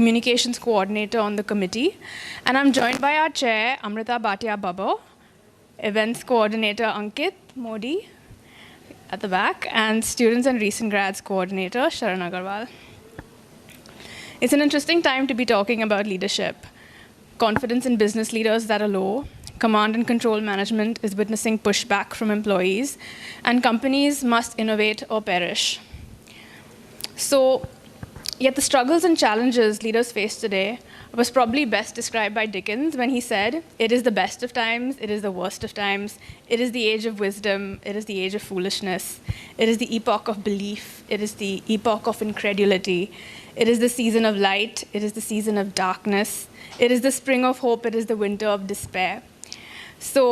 Communications Coordinator on the committee. And I'm joined by our chair, Amrita Bhatia Baba, Events Coordinator Ankit Modi at the back, and Students and Recent Grads Coordinator Sharan Agarwal. It's an interesting time to be talking about leadership. Confidence in business leaders that are low, command and control management is witnessing pushback from employees, and companies must innovate or perish. So, yet the struggles and challenges leaders face today was probably best described by Dickens when he said, "It is the best of times, it is the worst of times, it is the age of wisdom, it is the age of foolishness, it is the epoch of belief, it is the epoch of incredulity, it is the season of light, it is the season of darkness, it is the spring of hope, it is the winter of despair." So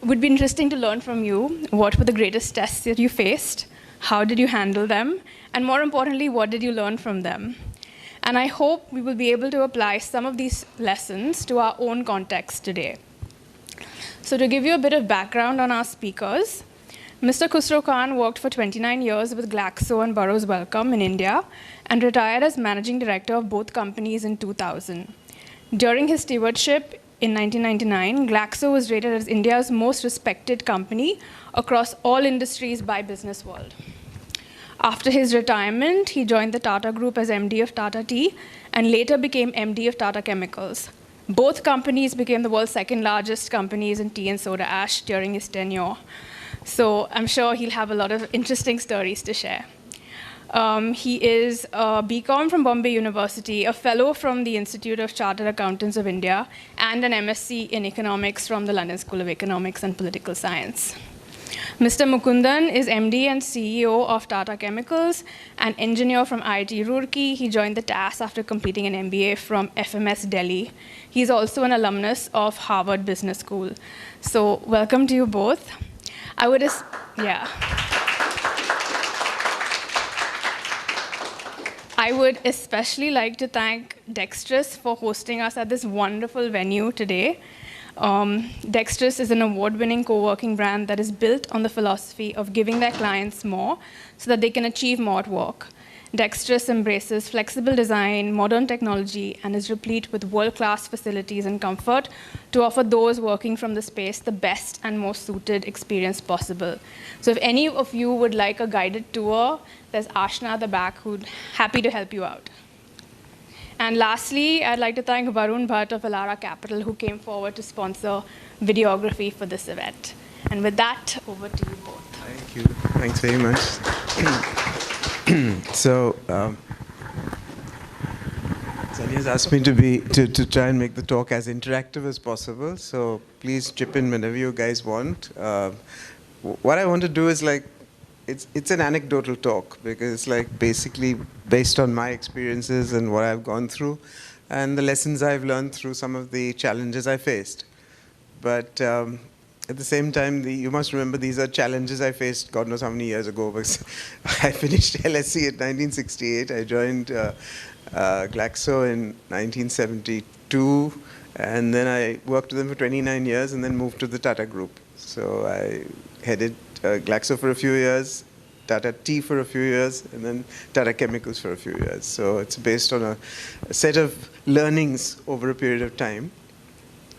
it would be interesting to learn from you, what were the greatest tests that you faced, how did you handle them, and more importantly, what did you learn from them? And I hope we will be able to apply some of these lessons to our own context today. So to give you a bit of background on our speakers, Mr. Khusrokhan worked for 29 years with Glaxo and Burroughs Wellcome in India and retired as managing director of both companies in 2000. During his stewardship in 1999, Glaxo was rated as India's most respected company across all industries by Business World. After his retirement, he joined the Tata Group as MD of Tata Tea and later became MD of Tata Chemicals. Both companies became the world's second largest companies in tea and soda ash during his tenure. So I'm sure he'll have a lot of interesting stories to share. He is a BCom from Bombay University, a fellow from the Institute of Chartered Accountants of India, and an MSc in economics from the London School of Economics and Political Science. Mr. Mukundan is MD and CEO of Tata Chemicals, an engineer from IIT Roorkee. He joined the TAS after completing an MBA from FMS Delhi. He's also an alumnus of Harvard Business School. So welcome to you both. I would especially like to thank Dextrus for hosting us at this wonderful venue today. Dextrus is an award-winning co-working brand that is built on the philosophy of giving their clients more so that they can achieve more at work. Dextrus embraces flexible design, modern technology, and is replete with world-class facilities and comfort to offer those working from the space the best and most suited experience possible. So if any of you would like a guided tour, there's Ashna at the back who's happy to help you out. And lastly, I'd like to thank Varun Bhatt of Elara Capital, who came forward to sponsor videography for this event. And with that, over to you both. Thank you. Thanks very much. So, Sania's asked me to try and make the talk as interactive as possible. So please chip in whenever you guys want. What I want to do is it's an anecdotal talk because it's like basically based on my experiences and what I've gone through and the lessons I've learned through some of the challenges I faced. But at the same time, you must remember these are challenges I faced God knows how many years ago because I finished LSE in 1968. I joined Glaxo in 1972 and then I worked with them for 29 years and then moved to the Tata Group. So I headed Glaxo for a few years, Tata Tea for a few years, and then Tata Chemicals for a few years. So it's based on a set of learnings over a period of time.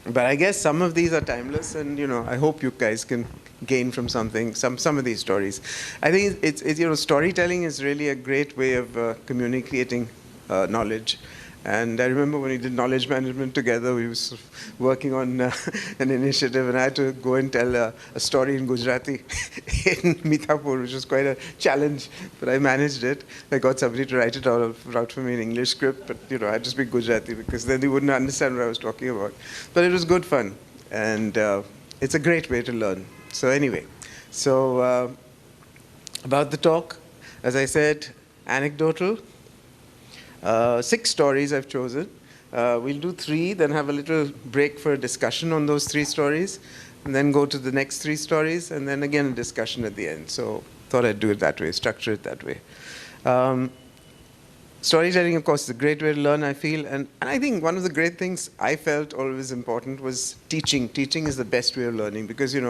But I guess some of these are timeless, and I hope you guys can gain from something, some of these stories. I think it's storytelling is really a great way of communicating knowledge. And I remember when we did knowledge management together, we were working on an initiative, and I had to go and tell a story in Gujarati in Mithapur, which was quite a challenge, but I managed it. I got somebody to write it out for me in English script, but I had to speak Gujarati because then they wouldn't understand what I was talking about. But it was good fun, and it's a great way to learn. So anyway, about the talk, as I said, anecdotal. 6 stories I've chosen. We'll do 3, then have a little break for a discussion on those 3 stories, and then go to the next 3 stories, and then again a discussion at the end. So thought I'd do it that way, structure it that way. Storytelling, of course, is a great way to learn, I feel. And I think one of the great things I felt always important was teaching. Teaching is the best way of learning because, if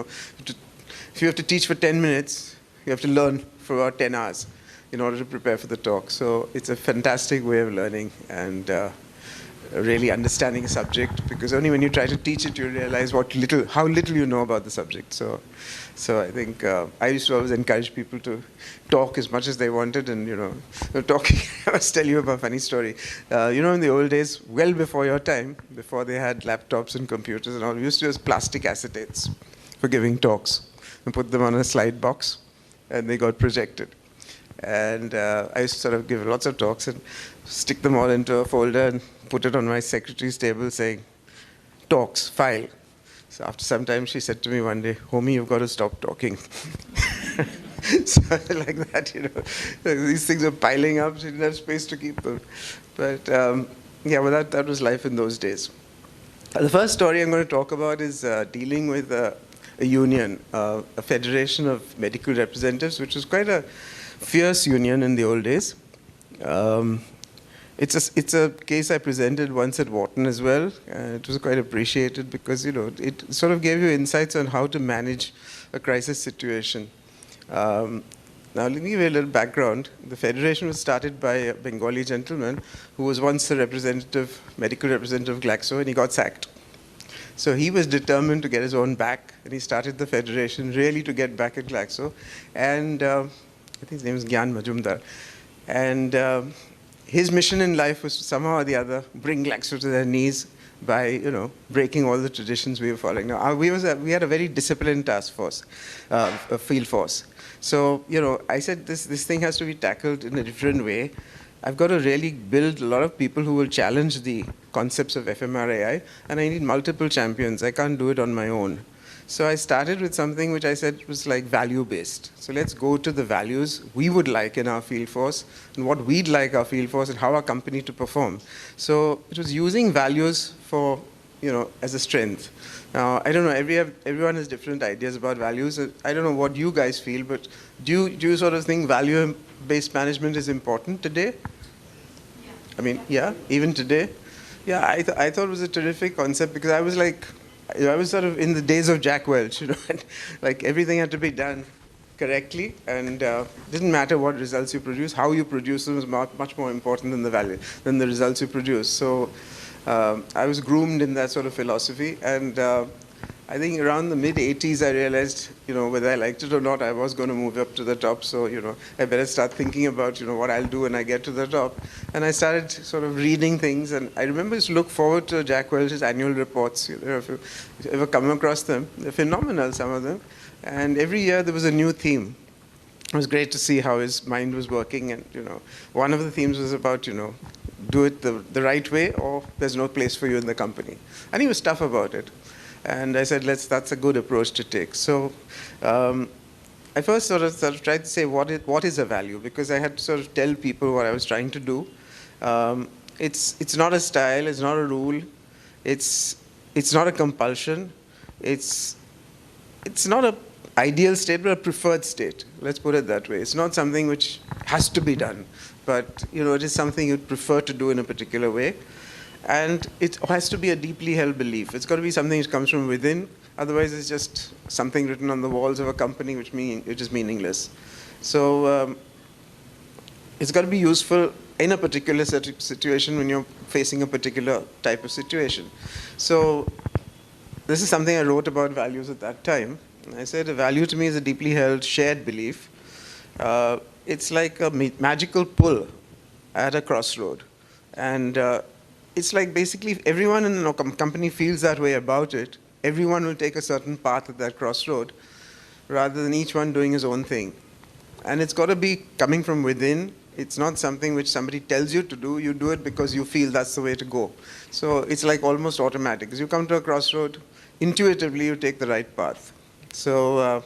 you have to teach for 10 minutes, you have to learn for about 10 hours. in order to prepare for the talk. So it's a fantastic way of learning and really understanding a subject, because only when you try to teach it, you realize how little you know about the subject. So I think I used to always encourage people to talk as much as they wanted, and talking. I must tell you about a funny story. In the old days, well before your time, before they had laptops and computers and all, we used to use plastic acetates for giving talks and put them on a slide box, and they got projected. And I used to sort of give lots of talks and stick them all into a folder and put it on my secretary's table saying, talks, file. So after some time, she said to me one day, Homi, you've got to stop talking. So like that, these things are piling up. She didn't have space to keep them. But that was life in those days. The first story I'm going to talk about is dealing with a union, a federation of medical representatives, which was quite a fierce union in the old days. It's a case I presented once at Wharton as well. It was quite appreciated because it sort of gave you insights on how to manage a crisis situation. Now let me give you a little background. The federation was started by a Bengali gentleman who was once the medical representative of Glaxo, and he got sacked. So he was determined to get his own back, and he started the federation really to get back at Glaxo. And I think his name is Gyan Majumdar. And his mission in life was to somehow or the other bring Glaxo to their knees by, breaking all the traditions we were following. Now, we had a very disciplined task force, a field force. So, I said this thing has to be tackled in a different way. I've got to really build a lot of people who will challenge the concepts of FMRAI, and I need multiple champions. I can't do it on my own. So I started with something which I said was like value-based. So let's go to the values we would like in our field force, and what we'd like our field force and how our company to perform. So it was using values for, as a strength. Now, I don't know, everyone has different ideas about values. I don't know what you guys feel, but do you sort of think value-based management is important today? Yeah. I mean, yeah, even today? Yeah, I thought it was a terrific concept because I was like, I was sort of in the days of Jack Welch, and like everything had to be done correctly, and didn't matter what results you produce, how you produce them was much more important than the results you produce. So I was groomed in that sort of philosophy, and I think around the mid-80s I realized, whether I liked it or not, I was going to move up to the top. So, I better start thinking about, what I'll do when I get to the top. And I started sort of reading things. And I remember to look forward to Jack Welch's annual reports. If you ever come across them, they're phenomenal, some of them. And every year there was a new theme. It was great to see how his mind was working. And, one of the themes was about, do it the right way or there's no place for you in the company. And he was tough about it. And I said, that's a good approach to take. So I first sort of tried to say, what is a value? Because I had to sort of tell people what I was trying to do. It's not a style, it's not a rule, it's not a compulsion, it's not an ideal state, but a preferred state. Let's put it that way. It's not something which has to be done, but it is something you'd prefer to do in a particular way. And it has to be a deeply held belief. It's got to be something which comes from within. Otherwise, it's just something written on the walls of a company which is meaningless. So it's got to be useful in a particular situation when you're facing a particular type of situation. So this is something I wrote about values at that time. I said a value to me is a deeply held shared belief. It's like a magical pull at a crossroad. And it's like basically if everyone in a company feels that way about it, everyone will take a certain path at that crossroad rather than each one doing his own thing. And it's got to be coming from within. It's not something which somebody tells you to do. You do it because you feel that's the way to go. So it's like almost automatic. As you come to a crossroad, intuitively you take the right path. So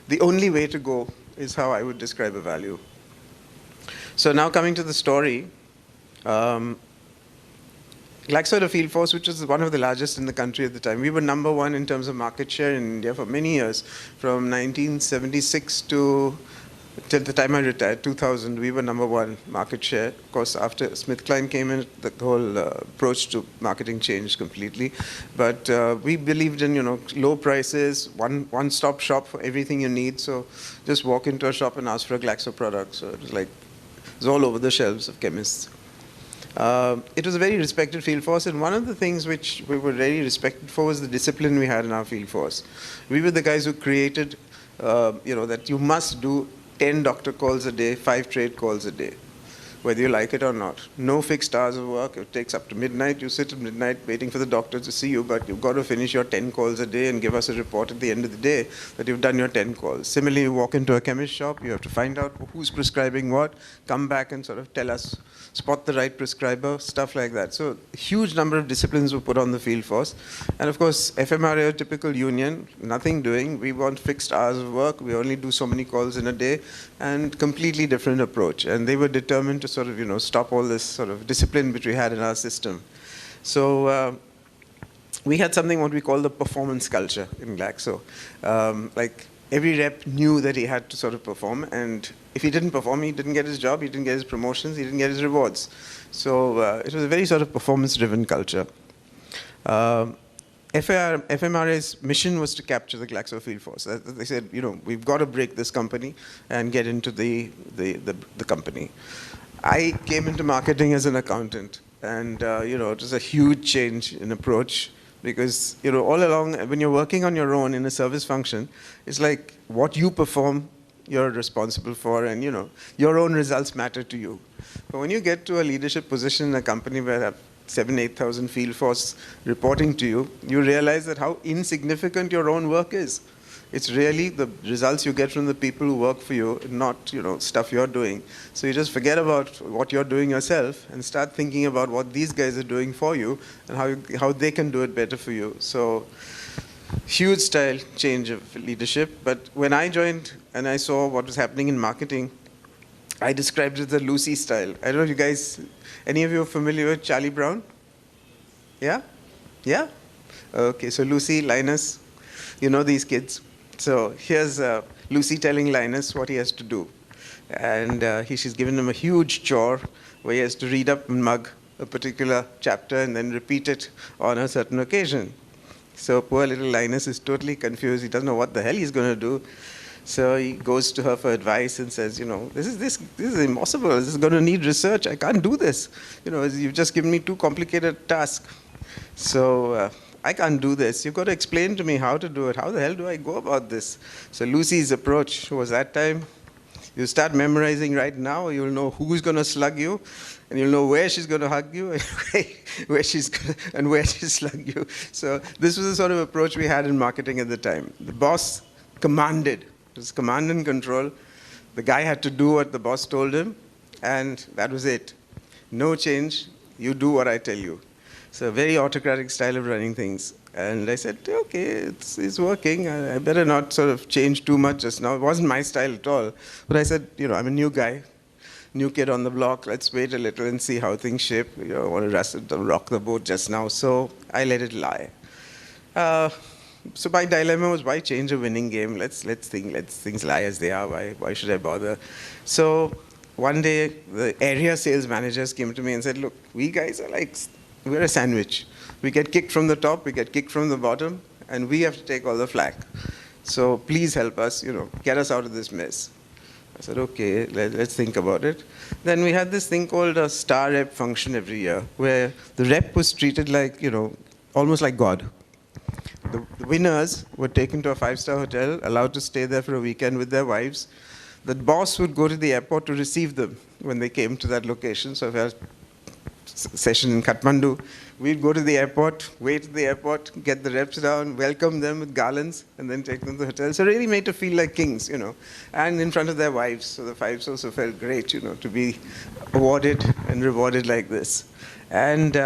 the only way to go is how I would describe a value. So now coming to the story. Glaxo had a field force which was one of the largest in the country at the time. We were number one in terms of market share in India for many years, from 1976 to Till the time I retired, 2000, we were number one market share. Of course, after SmithKline came in, the whole approach to marketing changed completely. But we believed in, low prices, one-stop shop for everything you need. So just walk into a shop and ask for a Glaxo product. So it was all over the shelves of chemists. It was a very respected field force, and one of the things which we were very respected for was the discipline we had in our field force. We were the guys who created, that you must do 10 doctor calls a day, 5 trade calls a day, whether you like it or not. No fixed hours of work. It takes up to midnight. You sit at midnight waiting for the doctor to see you, but you've got to finish your 10 calls a day and give us a report at the end of the day that you've done your 10 calls. Similarly, you walk into a chemist shop, you have to find out who's prescribing what, come back and sort of tell us, spot the right prescriber, stuff like that. So a huge number of disciplines were put on the field force. And of course, FMRA, a typical union, nothing doing. We want fixed hours of work. We only do so many calls in a day, and completely different approach. And they were determined to sort of, stop all this sort of discipline which we had in our system. So we had something what we call the performance culture in Glaxo. Like every rep knew that he had to sort of perform, and if he didn't perform, he didn't get his job, he didn't get his promotions, he didn't get his rewards. So it was a very sort of performance-driven culture. FMRA's mission was to capture the Glaxo field force. They said, we've got to break this company and get into the company. I came into marketing as an accountant, and it was a huge change in approach. Because all along, when you're working on your own in a service function, it's like what you perform, you're responsible for, and your own results matter to you. But when you get to a leadership position in a company where you have 7,000-8,000 field force reporting to you, you realize that how insignificant your own work is. It's really the results you get from the people who work for you, not stuff you're doing. So you just forget about what you're doing yourself and start thinking about what these guys are doing for you and how they can do it better for you. So huge style change of leadership. But when I joined and I saw what was happening in marketing, I described it as the Lucy style. I don't know if you guys, any of you are familiar with Charlie Brown? Yeah? Yeah? Okay, so Lucy, Linus, these kids. So here's Lucy telling Linus what he has to do. And she's given him a huge chore where he has to read up and mug a particular chapter and then repeat it on a certain occasion. So poor little Linus is totally confused. He doesn't know what the hell he's going to do. So he goes to her for advice and says, this is impossible. This is going to need research. I can't do this. You've just given me too complicated a task. So I can't do this. You've got to explain to me how to do it. How the hell do I go about this? So Lucy's approach was that time, you start memorizing right now, you'll know who's going to slug you, and you'll know where she's going to hug you, and where she's slug you. So this was the sort of approach we had in marketing at the time. The boss commanded. It was command and control. The guy had to do what the boss told him, and that was it. No change. You do what I tell you. So a very autocratic style of running things. And I said, okay, it's working. I better not sort of change too much just now. It wasn't my style at all. But I said, I'm a new guy, new kid on the block. Let's wait a little and see how things shape. I want to rock the boat just now. So I let it lie. So my dilemma was, why change a winning game? Let things lie as they are. Why should I bother? So one day, the area sales managers came to me and said, look, we guys are we're a sandwich. We get kicked from the top, we get kicked from the bottom, and we have to take all the flack. So please help us, get us out of this mess. I said, okay, let's think about it. Then we had this thing called a star rep function every year, where the rep was treated like, almost like God. The winners were taken to a 5-star hotel, allowed to stay there for a weekend with their wives. The boss would go to the airport to receive them when they came to that location. So if I had session in Kathmandu, we'd go to the airport, wait at the airport, get the reps down, welcome them with garlands, and then take them to the hotel. So really made to feel like kings, and in front of their wives. So the wives also felt great, to be awarded and rewarded like this. And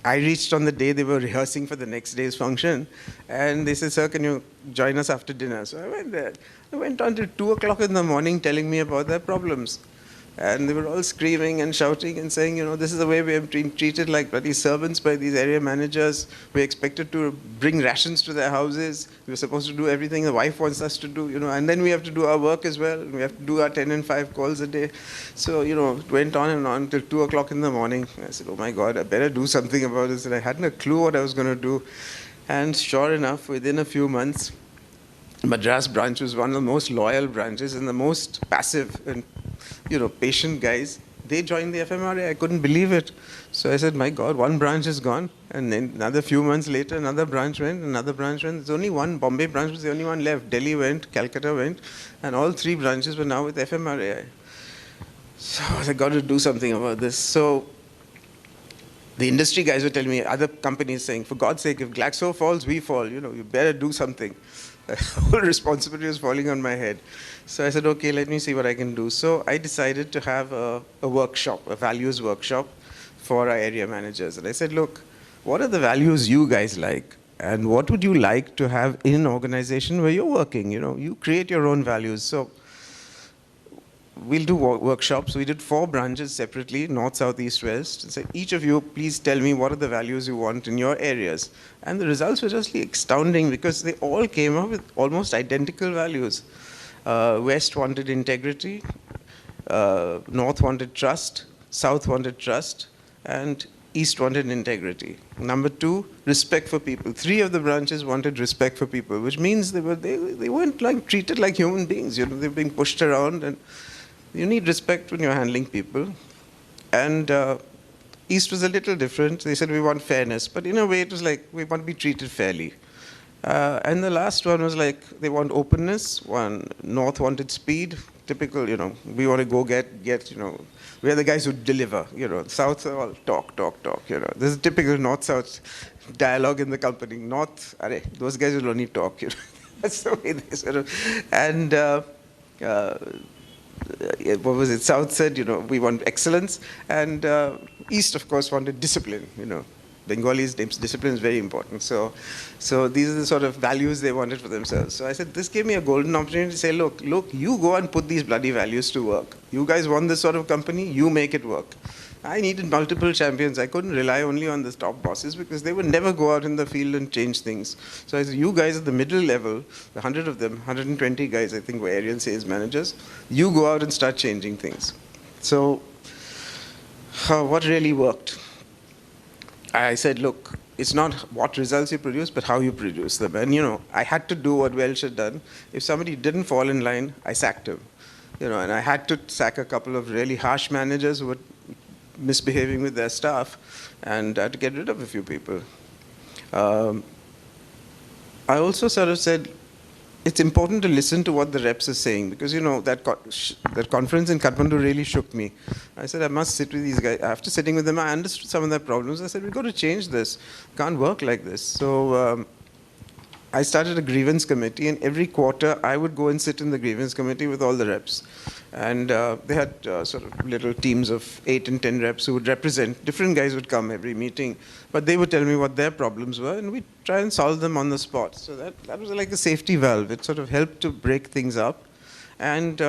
I reached on the day they were rehearsing for the next day's function, and they said, sir, can you join us after dinner? So I went there. I went on till 2 o'clock in the morning telling me about their problems. And they were all screaming and shouting and saying, this is the way we have been treated like bloody servants by these area managers. We're expected to bring rations to their houses. We're supposed to do everything the wife wants us to do, and then we have to do our work as well. We have to do our 10 and 5 calls a day. So, it went on and on till 2 o'clock in the morning. I said, oh my God, I better do something about this. And I hadn't a clue what I was going to do. And sure enough, within a few months, Madras branch was one of the most loyal branches and the most passive and patient guys. They joined the FMRA. I couldn't believe it. So I said, my God, one branch is gone. And then another few months later, another branch went, another branch went. There's only one. Bombay branch was the only one left. Delhi went, Calcutta went, and all 3 branches were now with FMRA. So I got to do something about this. So the industry guys were telling me, other companies saying, for God's sake, if Glaxo falls, we fall. You better do something. The whole responsibility was falling on my head. So I said, okay, let me see what I can do. So I decided to have a workshop, a values workshop for our area managers. And I said, look, what are the values you guys like? And what would you like to have in an organization where you're working? You create your own values. So we'll do workshops. We did 4 branches separately, north, south, east, west. And said, each of you, please tell me what are the values you want in your areas. And the results were just astounding because they all came up with almost identical values. West wanted integrity, north wanted trust, south wanted trust, and east wanted integrity. Number 2, respect for people. 3 of the branches wanted respect for people, which means they weren't treated like human beings. They were being pushed around, and you need respect when you're handling people. And East was a little different. They said we want fairness, but in a way it was like we want to be treated fairly. And the last one was they want openness. North wanted speed. Typical, we want to go get, we're the guys who deliver. South are all talk. This is typical North-South dialogue in the company. North, those guys will only talk. That's the way they sort of. And what was it? South said, we want excellence, and East, of course, wanted discipline. Bengalis, discipline is very important. So these are the sort of values they wanted for themselves. So I said, this gave me a golden opportunity to say, look, you go and put these bloody values to work. You guys want this sort of company, you make it work. I needed multiple champions. I couldn't rely only on the top bosses because they would never go out in the field and change things. So I said, you guys at the middle level, the 100 of them, 120 guys I think were area sales managers, you go out and start changing things. So what really worked? I said, look, it's not what results you produce, but how you produce them. And, I had to do what Welch had done. If somebody didn't fall in line, I sacked him. And I had to sack a couple of really harsh managers who were misbehaving with their staff, and I had to get rid of a few people. I also sort of said, it's important to listen to what the reps are saying, because that conference in Kathmandu really shook me. I said, I must sit with these guys. After sitting with them, I understood some of their problems. I said, we've got to change this. Can't work like this. So I started a grievance committee, and every quarter I would go and sit in the grievance committee with all the reps. And they had sort of little teams of 8 and 10 reps who would represent. Different guys would come every meeting, but they would tell me what their problems were, and we'd try and solve them on the spot. So that was like a safety valve. It sort of helped to break things up. And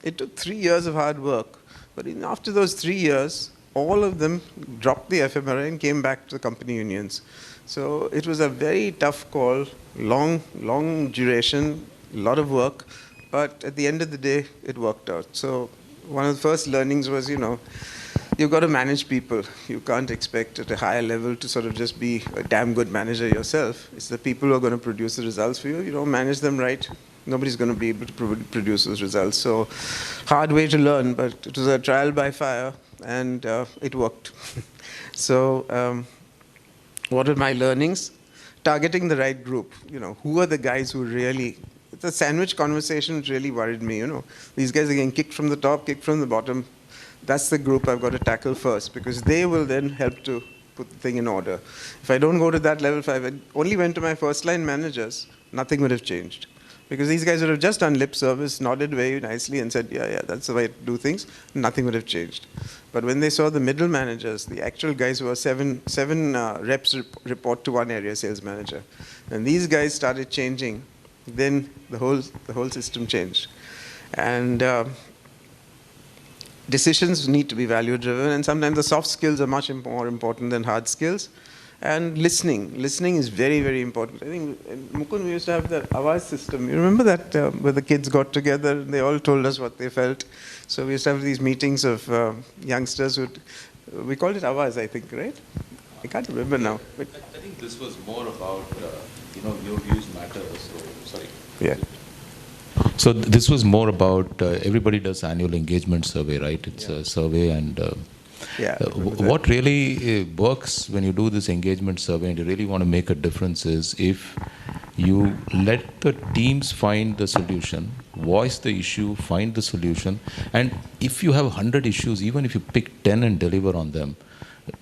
it took 3 years of hard work. But after those 3 years, all of them dropped the FMRA and came back to the company unions. So it was a very tough call, long duration, a lot of work. But at the end of the day, it worked out. So one of the first learnings was, you've got to manage people. You can't expect at a higher level to sort of just be a damn good manager yourself. It's the people who are going to produce the results for you. You don't manage them right, nobody's going to be able to produce those results. So hard way to learn, but it was a trial by fire, and it worked. So what are my learnings? Targeting the right group. Who are the guys who really... The sandwich conversation really worried me, These guys are getting kicked from the top, kicked from the bottom. That's the group I've got to tackle first, because they will then help to put the thing in order. If I don't go to that level, if I only went to my first line managers, nothing would have changed. Because these guys would have just done lip service, nodded very nicely and said, yeah, that's the way to do things. Nothing would have changed. But when they saw the middle managers, the actual guys who are seven reps report to one area sales manager. And these guys started changing, then the whole system changed. And decisions need to be value-driven, and sometimes the soft skills are much more important than hard skills. And listening. Listening is very, very important. I think in Mukund, we used to have the Awaz system. You remember that, where the kids got together and they all told us what they felt. So we used to have these meetings of youngsters who, we called it Awaz, I think, right? I can't remember now. But I think this was more about, your views matter. So, sorry. yeah. So this was more about, everybody does annual engagement survey, right? It's a survey, and what really works when you do this engagement survey and you really want to make a difference is if you let the teams find the solution, voice the issue, find the solution, and if you have 100 issues, even if you pick 10 and deliver on them,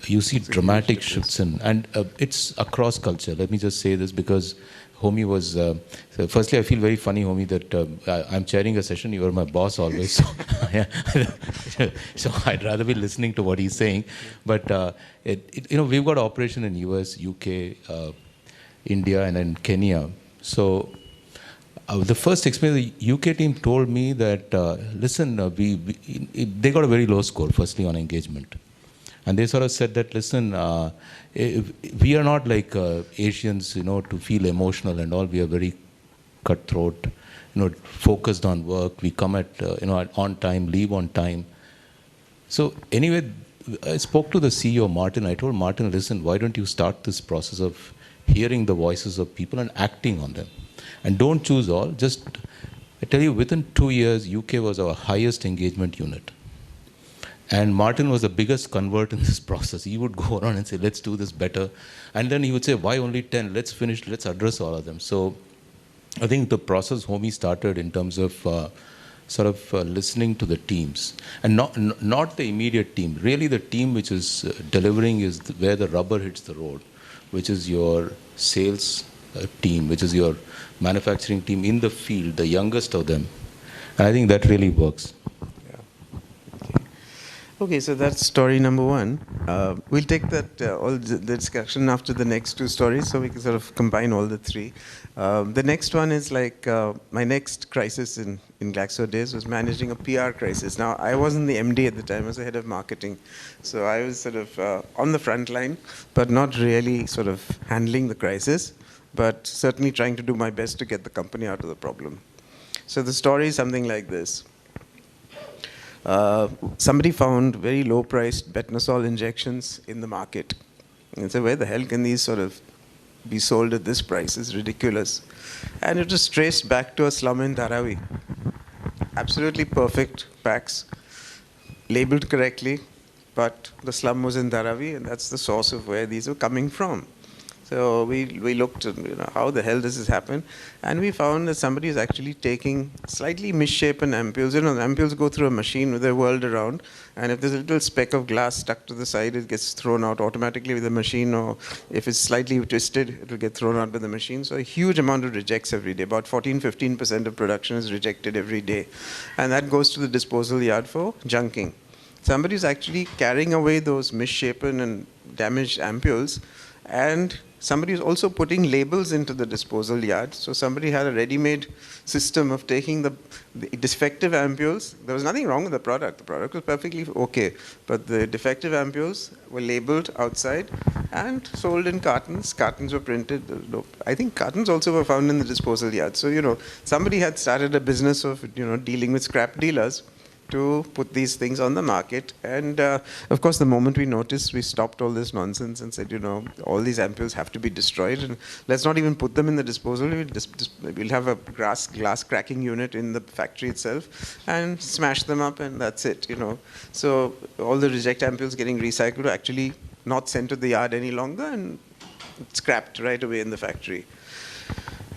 you see dramatic shifts in, and it's across culture. Let me just say this because Homi was, so firstly I feel very funny, Homi, that I'm chairing a session, you are my boss always, so, so I'd rather be listening to what he's saying. But we've got operation in US, UK, India, and then Kenya. So the first experience, the UK team told me that, listen, they got a very low score, firstly on engagement. And they sort of said that, listen, we are not like Asians, to feel emotional and all. We are very cutthroat, focused on work. We come at, on time, leave on time. So anyway, I spoke to the CEO, Martin. I told Martin, listen, why don't you start this process of hearing the voices of people and acting on them? And don't choose all. Just, I tell you, within 2 years, UK was our highest engagement unit. And Martin was the biggest convert in this process. He would go around and say, let's do this better. And then he would say, why only 10? Let's finish, let's address all of them. So I think the process Homi started in terms of listening to the teams. And not the immediate team. Really the team which is delivering is where the rubber hits the road, which is your sales team, which is your manufacturing team in the field, the youngest of them. And I think that really works. Okay, so that's story number one. We'll take that all the discussion after the next two stories, so we can sort of combine all the three. The next one is like my next crisis in Glaxo days was managing a PR crisis. Now, I wasn't the MD at the time; I was the head of marketing, so I was sort of on the front line, but not really sort of handling the crisis, but certainly trying to do my best to get the company out of the problem. So the story is something like this. Somebody found very low-priced betnosol injections in the market. And said, where the hell can these sort of be sold at this price? It's ridiculous. And it was traced back to a slum in Dharavi. Absolutely perfect packs, labeled correctly, but the slum was in Dharavi, and that's the source of where these were coming from. So we looked at how the hell does this happen, and we found that somebody is actually taking slightly misshapen ampules. The ampules go through a machine with a whirled around, and if there's a little speck of glass stuck to the side, it gets thrown out automatically with the machine, or if it's slightly twisted, it will get thrown out with the machine. So a huge amount of rejects every day. About 14-15% of production is rejected every day, and that goes to the disposal yard for junking. Somebody is actually carrying away those misshapen and damaged ampules, and somebody is also putting labels into the disposal yard. So somebody had a ready-made system of taking the defective ampules. There was nothing wrong with the product. The product was perfectly okay. But the defective ampules were labeled outside and sold in cartons. Cartons were printed. I think cartons also were found in the disposal yard. So, somebody had started a business of, dealing with scrap dealers to put these things on the market. And of course, the moment we noticed, we stopped all this nonsense and said, all these ampules have to be destroyed, and let's not even put them in the disposal. We'll have a glass cracking unit in the factory itself and smash them up, and that's it. So all the reject ampules getting recycled are actually not sent to the yard any longer and scrapped right away in the factory.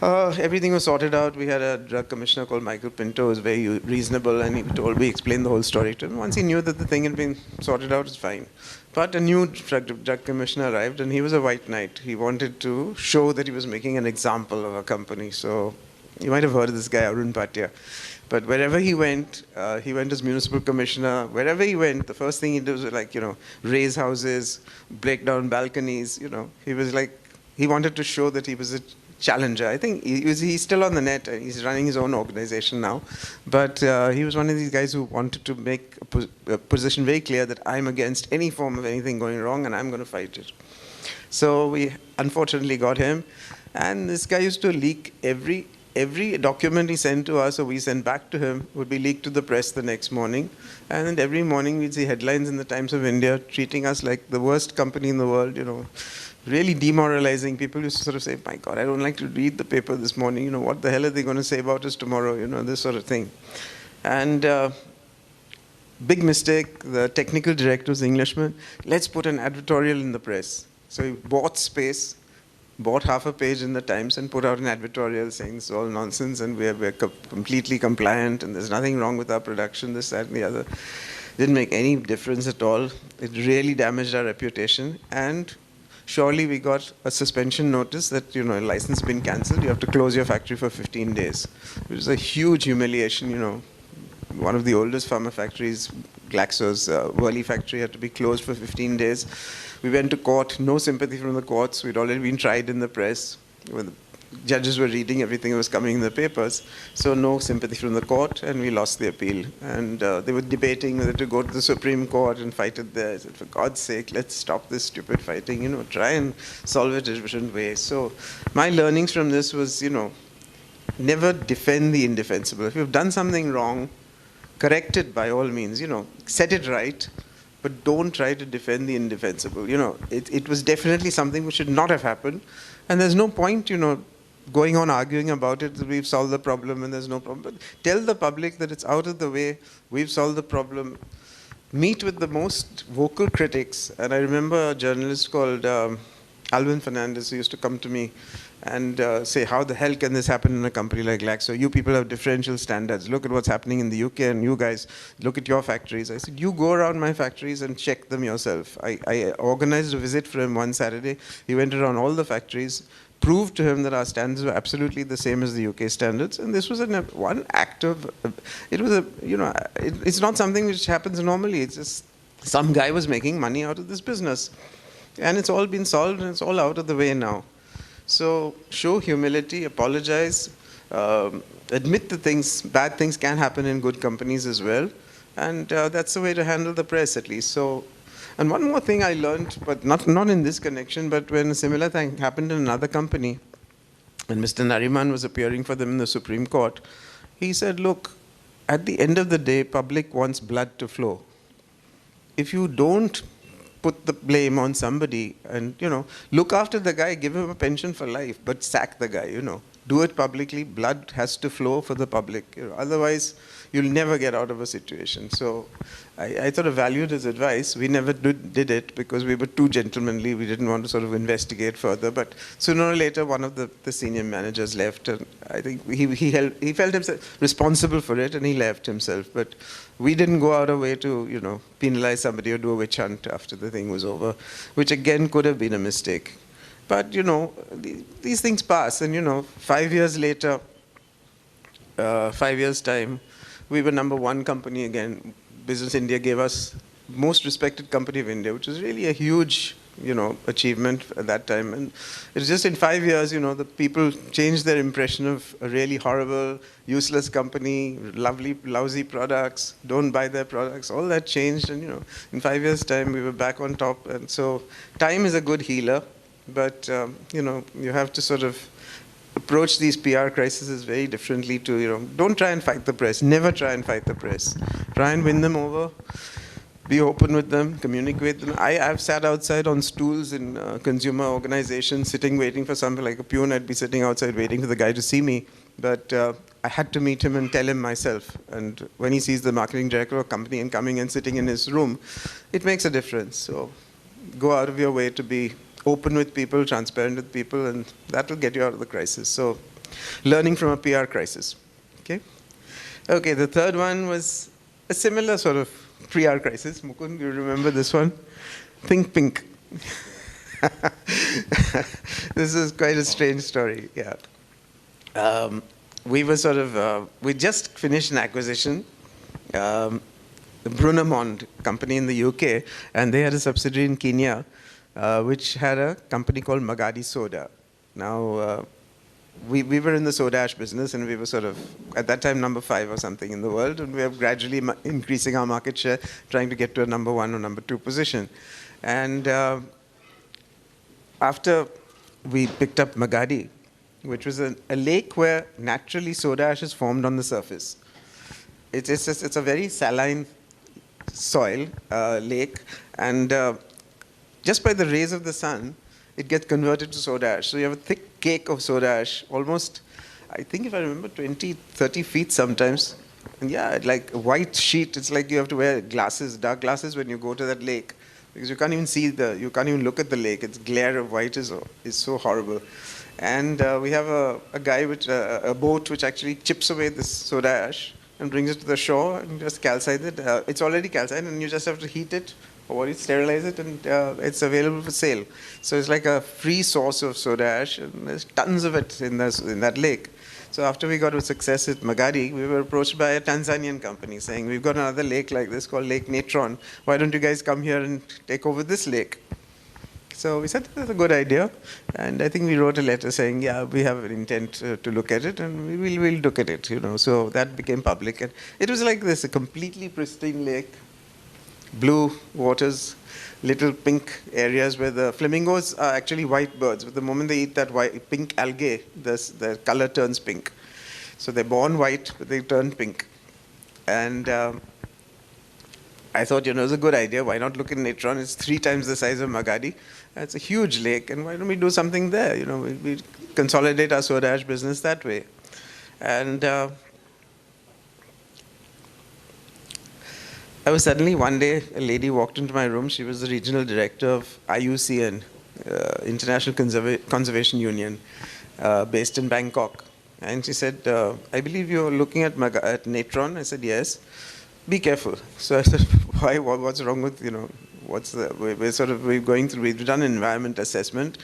Everything was sorted out. We had a drug commissioner called Michael Pinto, who was very reasonable, and we explained the whole story to him. Once he knew that the thing had been sorted out, it's fine. But a new drug commissioner arrived, and he was a white knight. He wanted to show that he was making an example of a company. So you might have heard of this guy, Arun Bhatia. But wherever he went as municipal commissioner. Wherever he went, the first thing he did was raise houses, break down balconies. He was he wanted to show that he was a challenger. I think he's still on the net. He's running his own organization now. But he was one of these guys who wanted to make a position very clear that I'm against any form of anything going wrong and I'm going to fight it. So we unfortunately got him. And this guy used to leak every document he sent to us or we sent back to him would be leaked to the press the next morning. And then every morning we'd see headlines in the Times of India treating us like the worst company in the world, really demoralizing. People used to sort of say, my God, I don't like to read the paper this morning. What the hell are they going to say about us tomorrow? This sort of thing. And big mistake, the technical director was Englishman. Let's put an advertorial in the press. So he bought space, bought half a page in the Times and put out an advertorial saying it's all nonsense and we're completely compliant and there's nothing wrong with our production, this, that, and the other. Didn't make any difference at all. It really damaged our reputation. And surely we got a suspension notice that, a license has been cancelled. You have to close your factory for 15 days. It was a huge humiliation, One of the oldest pharma factories, Glaxo's Worley factory, had to be closed for 15 days. We went to court, no sympathy from the courts. We'd already been tried in the press. When the judges were reading everything that was coming in the papers. So no sympathy from the court, and we lost the appeal. And they were debating whether to go to the Supreme Court and fight it there. I said, for God's sake, let's stop this stupid fighting, try and solve it a different way. So my learnings from this was, never defend the indefensible. If you've done something wrong, correct it by all means, set it right. But don't try to defend the indefensible. It was definitely something which should not have happened. And there's no point, going on arguing about it, that we've solved the problem and there's no problem. But tell the public that it's out of the way, we've solved the problem. Meet with the most vocal critics. And I remember a journalist called Alvin Fernandez who used to come to me and say, how the hell can this happen in a company like Glaxo? You people have differential standards. Look at what's happening in the UK and you guys, look at your factories. I said, you go around my factories and check them yourself. I organized a visit for him one Saturday. He went around all the factories, proved to him that our standards were absolutely the same as the UK standards. And this was one act of, it's not something which happens normally. It's just some guy was making money out of this business. And it's all been solved and it's all out of the way now. So show humility, apologize, admit the bad things can happen in good companies as well. And that's the way to handle the press, at least. So, and one more thing I learned, but not in this connection, but when a similar thing happened in another company, and Mr. Nariman was appearing for them in the Supreme Court, he said, look, at the end of the day, public wants blood to flow. If you don't put the blame on somebody and, look after the guy, give him a pension for life, but sack the guy, Do it publicly. Blood has to flow for the public. Otherwise, you'll never get out of a situation. So I sort of valued his advice. We never did it because we were too gentlemanly. We didn't want to sort of investigate further. But sooner or later, one of the senior managers left. And I think he felt himself responsible for it and he left himself. But we didn't go out our way to, penalize somebody or do a witch hunt after the thing was over, which again could have been a mistake. But, these things pass. And, 5 years later, 5 years' time, we were #1 company again. Business India gave us most respected company of India, which was really a huge, achievement at that time. And it's just in 5 years, the people changed their impression of a really horrible, useless company, lousy products, don't buy their products. All that changed. And, in 5 years' time, we were back on top. And so time is a good healer. But, you have to sort of approach these PR crises very differently to, don't try and fight the press. Never try and fight the press. Try and win them over. Be open with them. Communicate with them. I've sat outside on stools in consumer organizations, sitting, waiting for something like a peon. I'd be sitting outside waiting for the guy to see me. But I had to meet him and tell him myself. And when he sees the marketing director of a company and coming and sitting in his room, it makes a difference. So go out of your way to be open with people, transparent with people, and that will get you out of the crisis. So learning from a PR crisis. Okay, the third one was a similar sort of PR crisis. Mukund, do you remember this one? Think Pink. This is quite a strange story, yeah. We were we just finished an acquisition, the Brunamond company in the UK, and they had a subsidiary in Kenya, which had a company called Magadi Soda. Now, we were in the soda ash business, and we were sort of, at that time, number 5 or something in the world, and we are gradually increasing our market share, trying to get to a number 1 or number 2 position. And after we picked up Magadi, which was a lake where naturally soda ash is formed on the surface. It's a very saline soil lake, and just by the rays of the sun, it gets converted to soda ash. So you have a thick cake of soda ash, almost, I think if I remember, 20, 30 feet sometimes. And yeah, like a white sheet. It's like you have to wear glasses, dark glasses when you go to that lake, because you can't even you can't even look at the lake. Its glare of white is so horrible. And we have a guy with a boat which actually chips away this soda ash and brings it to the shore and just calcines it. It's already calcined, and you just have to heat it, or sterilize it, and it's available for sale. So it's like a free source of soda ash, and there's tons of it in that lake. So after we got a success at Magadi, we were approached by a Tanzanian company saying, we've got another lake like this called Lake Natron. Why don't you guys come here and take over this lake? So we said that's a good idea, and I think we wrote a letter saying, yeah, we have an intent to look at it, and we'll look at it, So that became public, and it was like this, a completely pristine lake, blue waters, little pink areas where the flamingos are actually white birds. But the moment they eat that pink algae, the color turns pink. So they're born white, but they turn pink. And I thought, it's a good idea. Why not look at Natron? It's 3 times the size of Magadi. It's a huge lake, and why don't we do something there? We consolidate our soda ash business that way. And I was suddenly, one day, a lady walked into my room. She was the regional director of IUCN, International Conservation Union, based in Bangkok. And she said, I believe you're looking at Natron. I said, yes. Be careful. So I said, why? What's wrong with, we're going through, we've done an environment assessment,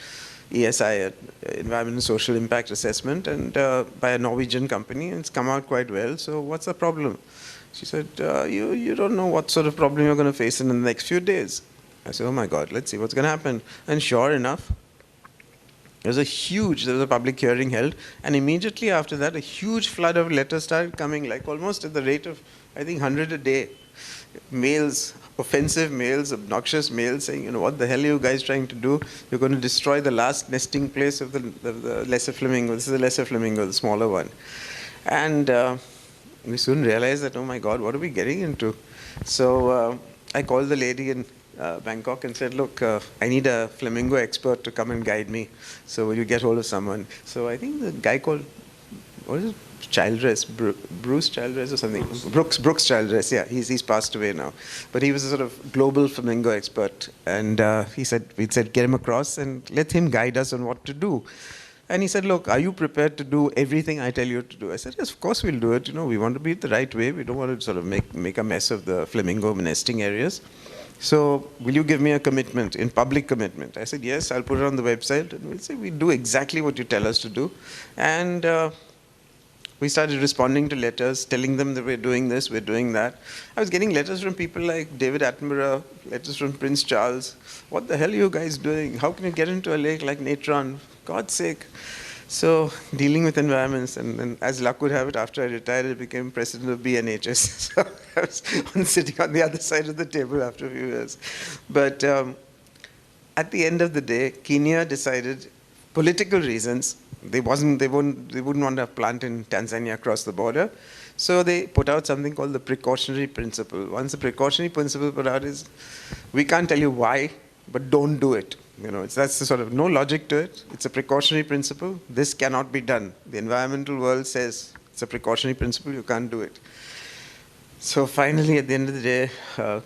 ESI, Environment and Social Impact Assessment, and by a Norwegian company, and it's come out quite well. So what's the problem? She said, you don't know what sort of problem you're going to face in the next few days. I said, oh my God, let's see what's going to happen. And sure enough, there was a public hearing held, and immediately after that, a huge flood of letters started coming, like almost at the rate of, I think, 100 a day. Mails, offensive mails, obnoxious mails saying, what the hell are you guys trying to do? You're going to destroy the last nesting place of the lesser flamingo. This is the lesser flamingo, the smaller one. And we soon realized that, oh my God, what are we getting into? So I called the lady in Bangkok and said, look, I need a flamingo expert to come and guide me. So will you get hold of someone? So I think the guy called, what is it? Childress, Bruce Childress or something. Brooks Childress, yeah, he's passed away now. But he was a sort of global flamingo expert. And we said, get him across and let him guide us on what to do. And he said, look, are you prepared to do everything I tell you to do? I said, yes, of course we'll do it. We want to be it the right way. We don't want to sort of make a mess of the flamingo nesting areas. So will you give me a commitment, in public commitment? I said, yes, I'll put it on the website. And we'll say, we do exactly what you tell us to do. And we started responding to letters, telling them that we're doing this, we're doing that. I was getting letters from people like David Attenborough, letters from Prince Charles. What the hell are you guys doing? How can you get into a lake like Natron? God's sake. So dealing with environments, and as luck would have it, after I retired, I became president of BNHS. So I was sitting on the other side of the table after a few years. But at the end of the day, Kenya decided, political reasons, they wouldn't want to plant in Tanzania across the border. So they put out something called the precautionary principle. Once the precautionary principle put out is, we can't tell you why, but don't do it. That's the sort of no logic to it. It's a precautionary principle. This cannot be done. The environmental world says it's a precautionary principle. You can't do it. So finally, at the end of the day,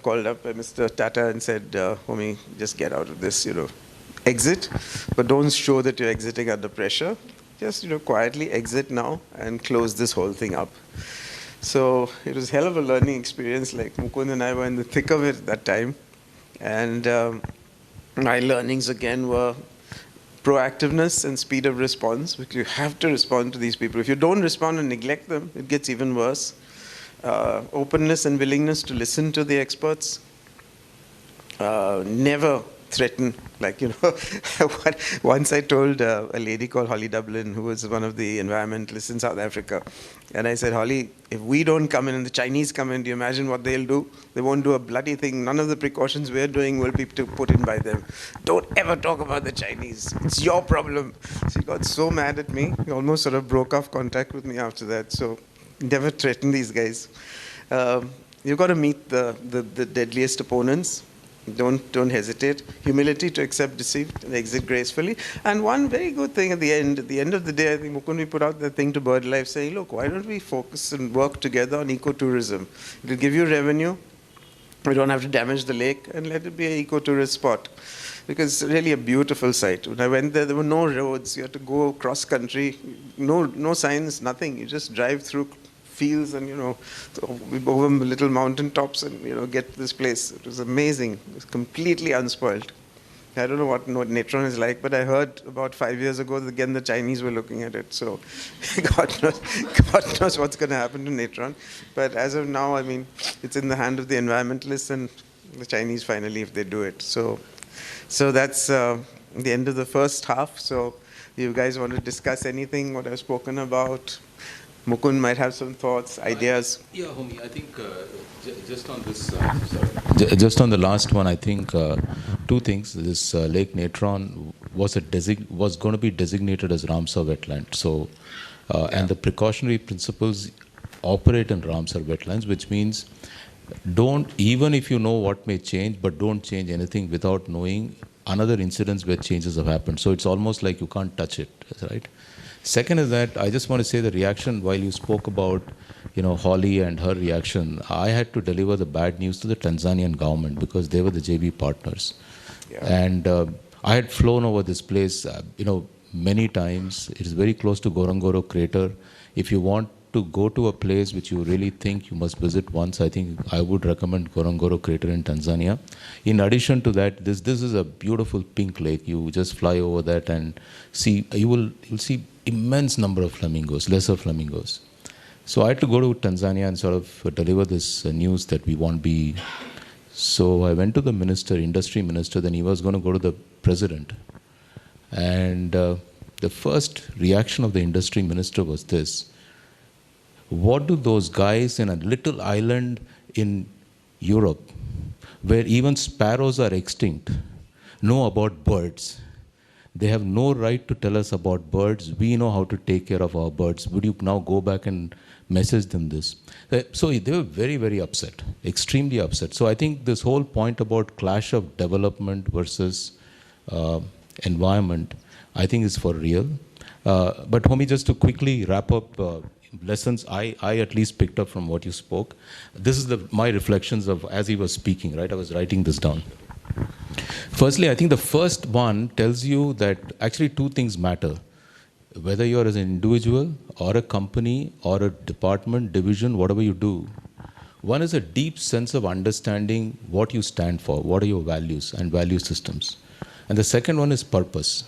called up by Mr. Tata and said, Homi, just get out of this, exit, but don't show that you're exiting under pressure. Just, quietly exit now and close this whole thing up. So it was hell of a learning experience. Like Mukundan and I were in the thick of it at that time. And my learnings again were proactiveness and speed of response, because you have to respond to these people. If you don't respond and neglect them, it gets even worse. Openness and willingness to listen to the experts. Never threaten. Like, you know, once I told a lady called Holly Dublin, who was one of the environmentalists in South Africa, and I said, Holly, if we don't come in and the Chinese come in, do you imagine what they'll do? They won't do a bloody thing. None of the precautions we're doing will be put in by them. Don't ever talk about the Chinese. It's your problem. She got so mad at me. He almost sort of broke off contact with me after that. So never threaten these guys. You've got to meet the deadliest opponents. Don't hesitate. Humility to accept defeat and exit gracefully. And one very good thing at the end of the day, I think Mukund put out that thing to BirdLife saying, look, why don't we focus and work together on ecotourism? It'll give you revenue. We don't have to damage the lake, and let it be an ecotourist spot. Because it's really a beautiful site. When I went there were no roads. You had to go cross country. No signs, nothing. You just drive through fields and, you know, over little mountain tops and, you know, get to this place. It was amazing. It was completely unspoiled. I don't know what Natron is like, but I heard about 5 years ago that again the Chinese were looking at it. So God knows what's going to happen to Natron. But as of now, I mean, it's in the hand of the environmentalists and the Chinese finally if they do it. So that's the end of the first half. So you guys want to discuss anything, what I've spoken about? Mukund might have some thoughts, ideas. Yeah, Homi, I think just on this, just on the last one, I think two things. This Lake Natron was going to be designated as Ramsar wetland. So, and the precautionary principles operate in Ramsar wetlands, which means even if you know what may change, but don't change anything without knowing another incidents where changes have happened. So it's almost like you can't touch it, right? Second is that I just want to say the reaction while you spoke about, you know, Holly and her reaction. I had to deliver the bad news to the Tanzanian government because they were the JV partners. Yeah. And I had flown over this place, you know, many times. It is very close to Ngorongoro crater. If you want to go to a place which you really think you must visit once, I think I would recommend Ngorongoro crater in Tanzania. In addition to that, this is a beautiful pink lake. You just fly over that and see, you'll see immense number of flamingos, lesser flamingos. So I had to go to Tanzania and sort of deliver this news that we won't be. So I went to the minister, industry minister, then he was going to go to the president. And the first reaction of the industry minister was this: what do those guys in a little island in Europe, where even sparrows are extinct, know about birds? They have no right to tell us about birds. We know how to take care of our birds. Would you now go back and message them this? So they were very, very upset, extremely upset. So I think this whole point about clash of development versus environment, I think is for real. But Homi, just to quickly wrap up lessons I at least picked up from what you spoke. This is my reflections of as he was speaking, right? I was writing this down. Firstly, I think the first one tells you that actually two things matter. Whether you're as an individual or a company or a department, division, whatever you do. One is a deep sense of understanding what you stand for, what are your values and value systems. And the second one is purpose.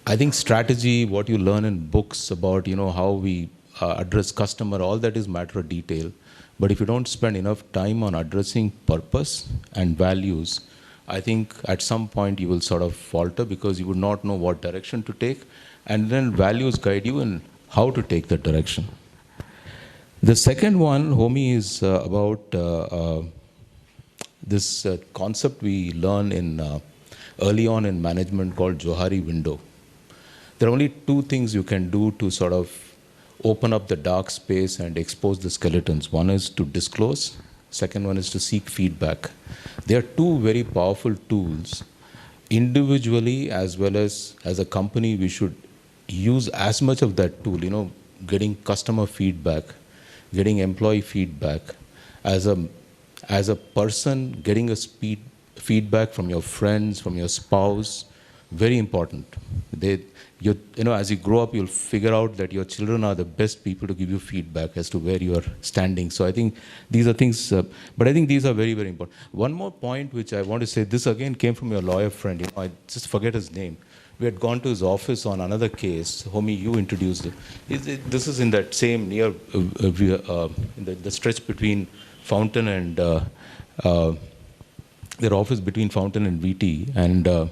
I think strategy, what you learn in books about, you know, how we address customer, all that is matter of detail. But if you don't spend enough time on addressing purpose and values, I think at some point you will sort of falter because you would not know what direction to take, and then values guide you in how to take that direction. The second one, Homi, is about this concept we learn in early on in management called Johari window. There are only two things you can do to sort of open up the dark space and expose the skeletons. One is to disclose. Second one is to seek feedback. They are two very powerful tools. Individually as well as a company, we should use as much of that tool, you know, getting customer feedback, getting employee feedback. As a person, getting a feedback from your friends, from your spouse, very important. You know, as you grow up, you'll figure out that your children are the best people to give you feedback as to where you are standing. So I think these are things, but I think these are very, very important. One more point which I want to say, this again came from your lawyer friend. You know, I just forget his name. We had gone to his office on another case. Homi, you introduced it. This is in that same near, in the stretch between Fountain and their office between Fountain and VT. And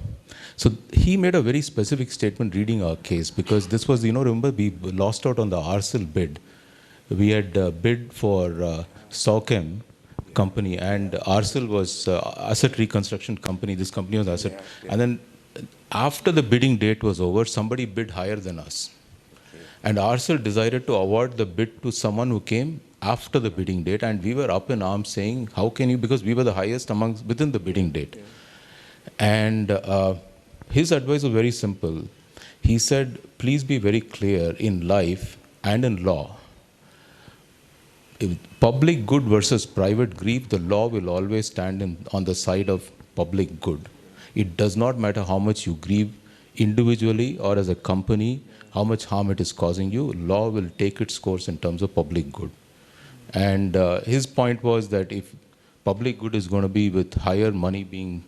so he made a very specific statement reading our case, because this was, remember, we lost out on the RSIL bid. We had bid for Sochem company, and RSIL was asset reconstruction company. This company was asset. Yeah, yeah. And then after the bidding date was over, somebody bid higher than us. Okay. And RSIL decided to award the bid to someone who came after the bidding date, and we were up in arms saying, how can you, because we were the highest within the bidding date. Yeah. And his advice was very simple. He said, please be very clear in life and in law. If public good versus private grief, the law will always stand on the side of public good. It does not matter how much you grieve individually or as a company, how much harm it is causing you, law will take its course in terms of public good. And his point was that if public good is going to be with higher money being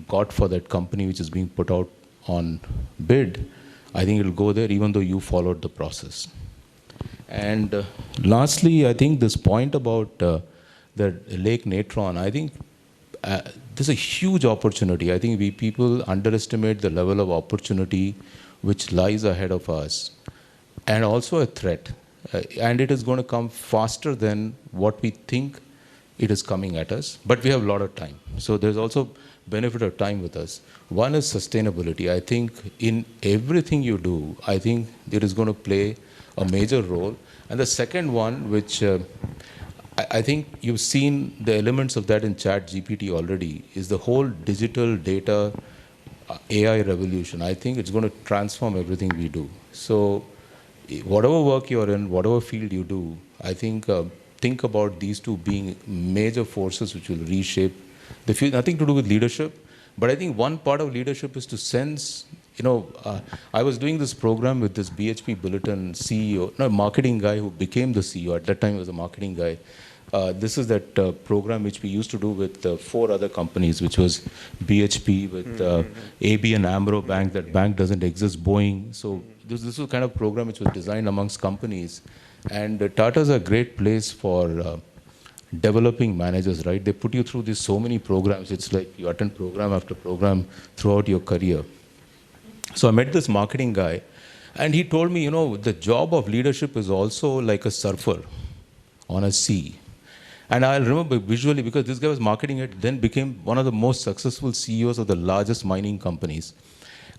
got for that company which is being put out on bid, I think it will go there even though you followed the process. And lastly, I think this point about the Lake Natron, I think there's a huge opportunity. I think we people underestimate the level of opportunity which lies ahead of us, and also a threat. And it is going to come faster than what we think it is coming at us, but we have a lot of time. So there's also benefit of time with us. One is sustainability. I think in everything you do, I think it is going to play a major role. And the second one, which I think you've seen the elements of that in ChatGPT already, is the whole digital data AI revolution. I think it's going to transform everything we do. So whatever work you're in, whatever field you do, I think about these two being major forces which will reshape the field. Nothing to do with leadership, but I think one part of leadership is to sense, I was doing this program with this BHP Bulletin CEO, marketing guy who became the CEO. At that time, he was a marketing guy. This is that program which we used to do with 4 other companies, which was BHP, with ABN AMRO Bank. That bank doesn't exist, Boeing. So this was kind of program which was designed amongst companies. And Tata is a great place for developing managers, right? They put you through these so many programs. It's like you attend program after program throughout your career. So I met this marketing guy, and he told me, the job of leadership is also like a surfer on a sea. And I'll remember visually, because this guy was marketing it, then became one of the most successful CEOs of the largest mining companies.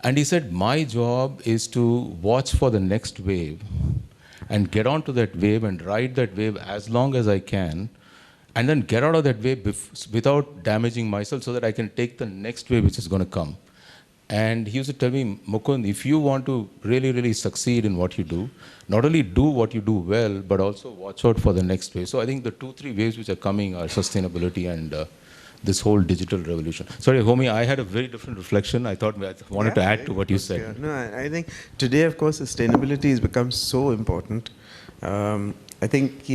And he said, my job is to watch for the next wave and get onto that wave and ride that wave as long as I can, and then get out of that wave without damaging myself so that I can take the next wave which is going to come. And he used to tell me, Mukund, if you want to really, really succeed in what you do, not only do what you do well, but also watch out for the next wave. So I think the 2-3 waves which are coming are sustainability and this whole digital revolution. Sorry, Homi, I had a very different reflection. I wanted to add to what you said. Yeah. No, I think today, of course, sustainability has become so important. I think,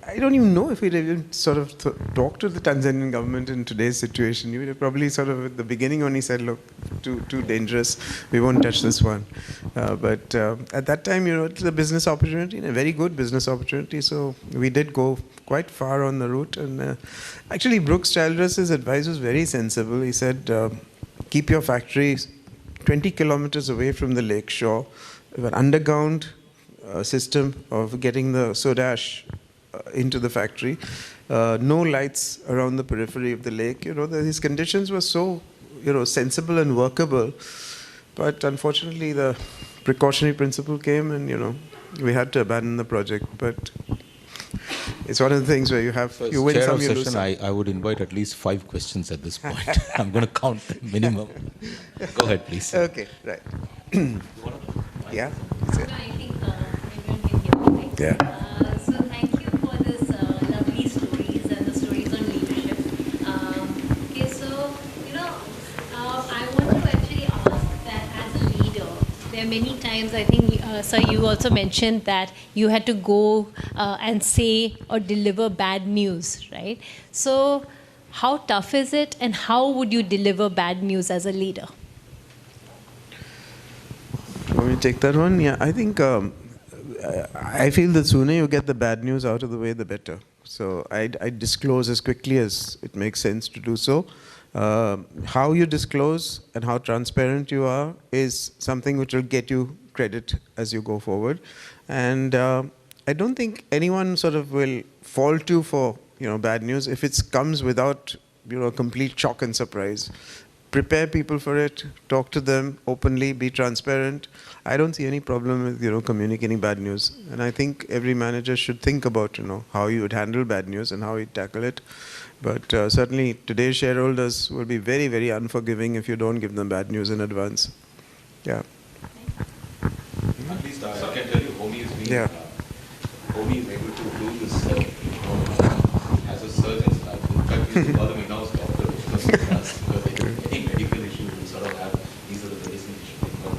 I don't even know if we'd even sort of talked to the Tanzanian government in today's situation. You would have probably sort of at the beginning only said, look, too dangerous, we won't touch this one. But at that time, it's a business opportunity, and a very good business opportunity. So we did go quite far on the route. And actually, Brooks Childress's advice was very sensible. He said, keep your factory 20 kilometers away from the lake shore, with an underground system of getting the soda ash into the factory, no lights around the periphery of the lake. These conditions were so, sensible and workable. But unfortunately, the precautionary principle came, and we had to abandon the project. But it's one of the things where you win some, you lose some. I would invite at least 5 questions at this point. I'm going to count minimum. Go ahead, please. Okay, right. Yeah. I think everyone can hear me, right? Yeah. So thank you for this lovely stories and the stories on leadership. Okay, so I want to actually ask that as a leader, there are many times I think, sir, you also mentioned that you had to go and say or deliver bad news, right? So how tough is it, and how would you deliver bad news as a leader? Want me to take that one? Yeah, I think I feel the sooner you get the bad news out of the way, the better. So I disclose as quickly as it makes sense to do so. How you disclose and how transparent you are is something which will get you credit as you go forward. And I don't think anyone sort of will fault you for bad news if it comes without complete shock and surprise. Prepare people for it, talk to them openly, be transparent. I don't see any problem with communicating bad news. And I think every manager should think about how you would handle bad news and how you tackle it. But certainly today's shareholders will be very, very unforgiving if you don't give them bad news in advance. Yeah. At least I can tell you, Homi is being, Homi is able to do this as a surgeon's life. In fact, he's a bottom in-house doctor, because any medical issue will sort of have these are the medicine issues. But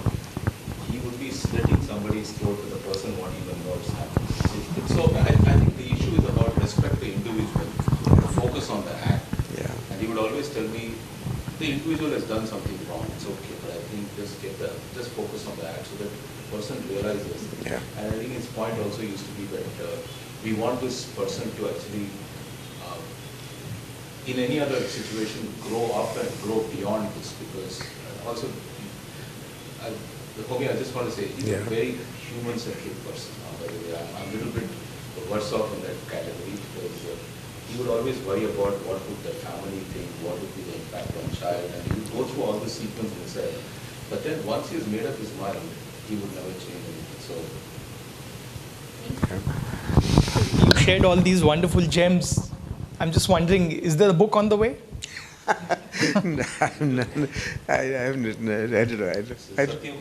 he would be slitting somebody's throat with the person won't even know it's happening. So I think the issue is about respect the individual, focus on the act. Yeah. And he would always tell me, the individual has done something wrong, it's okay, but I think just focus on the act so that the person realizes. Yeah. And I think his point also used to be that we want this person to actually, in any other situation, grow up and grow beyond this, because also, Homi, I just want to say, he's a very human-centric person. By the way, I'm a little bit worse off in that category, because he would always worry about what would the family think, what would be the impact on child, and he would go through all the sequence himself. But then once he's made up his mind, he would never change anything. So, you shared all these wonderful gems. I'm just wondering, is there a book on the way? I haven't written it. I don't know.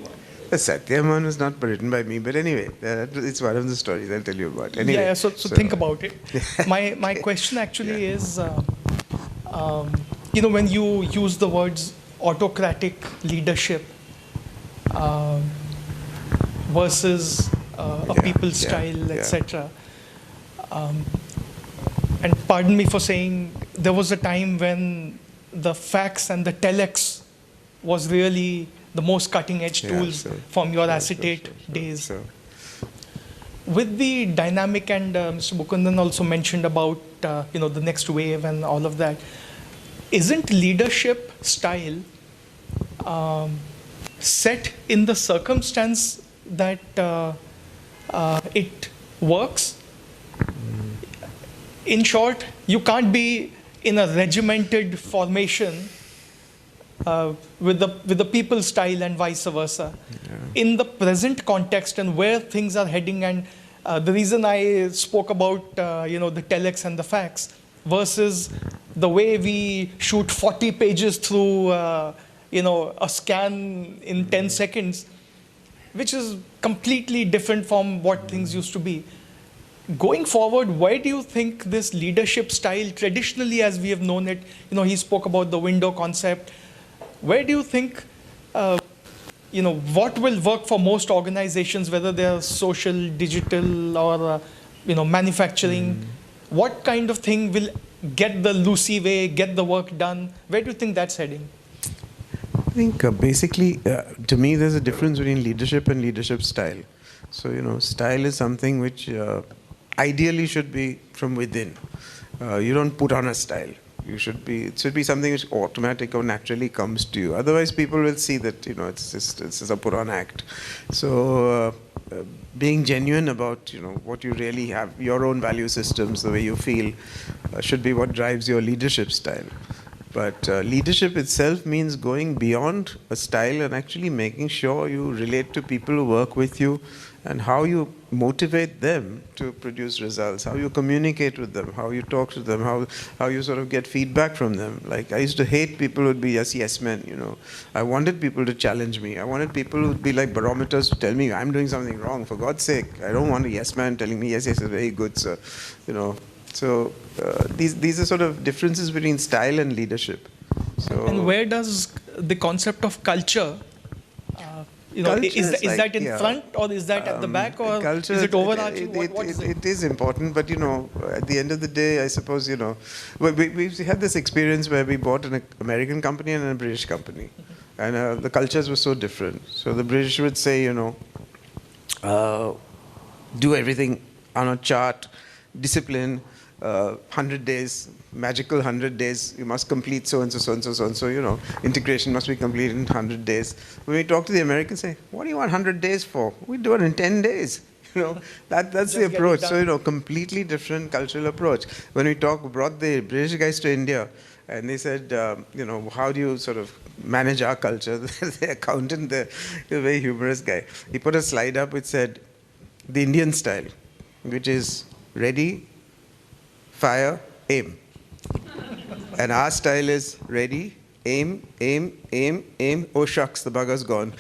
The Satyam one was not written by me, but anyway, it's one of the stories I'll tell you about. Anyway, yeah, so think about it. My question actually is, when you use the words autocratic leadership versus a people style, etc. And pardon me for saying, there was a time when the fax and the telex was really the most cutting-edge tools from your acetate days. With the dynamic, and Mr. Mukundan also mentioned about the next wave and all of that, isn't leadership style set in the circumstance that it works? In short, you can't be in a regimented formation with the people style and vice versa. In the present context and where things are heading, and the reason I spoke about the telex and the fax versus the way we shoot 40 pages through a scan in 10 seconds, which is completely different from what things used to be. Going forward, why do you think this leadership style, traditionally as we have known it, he spoke about the window concept, where do you think, what will work for most organizations, whether they're social, digital, or, manufacturing? What kind of thing will get the loosey way, get the work done? Where do you think that's heading? I think basically, to me, there's a difference between leadership and leadership style. So, style is something which ideally should be from within. You don't put on a style. It should be something which automatic or naturally comes to you. Otherwise, people will see that it's just a put-on act. So, being genuine about what you really have, your own value systems, the way you feel, should be what drives your leadership style. But leadership itself means going beyond a style and actually making sure you relate to people who work with you, and how you motivate them to produce results, how you communicate with them, how you talk to them, how you sort of get feedback from them. Like, I used to hate people who would be just yes men, I wanted people to challenge me. I wanted people who would be like barometers to tell me I'm doing something wrong. For God's sake, I don't want a yes man telling me, yes, very good, sir. So these are sort of differences between style and leadership. So, and where does the concept of culture, is that in front, or is that at the back, or culture, is it overarching? What is it? It is important, but at the end of the day, I suppose we had this experience where we bought an American company and a British company, and the cultures were so different. So the British would say, do everything on a chart, discipline. 100 days, magical 100 days, you must complete so-and-so, so-and-so, so-and-so, you know, integration must be completed in 100 days. When we talk to the Americans, say, what do you want 100 days for? We do it in 10 days. You know, that's the approach. So, you know, completely different cultural approach. When we brought the British guys to India, and they said, you know, how do you sort of manage our culture? The accountant, the very humorous guy, he put a slide up which said, the Indian style, which is ready, fire, aim. And our style is ready, aim, aim, aim, aim. Oh shucks, the bugger's gone.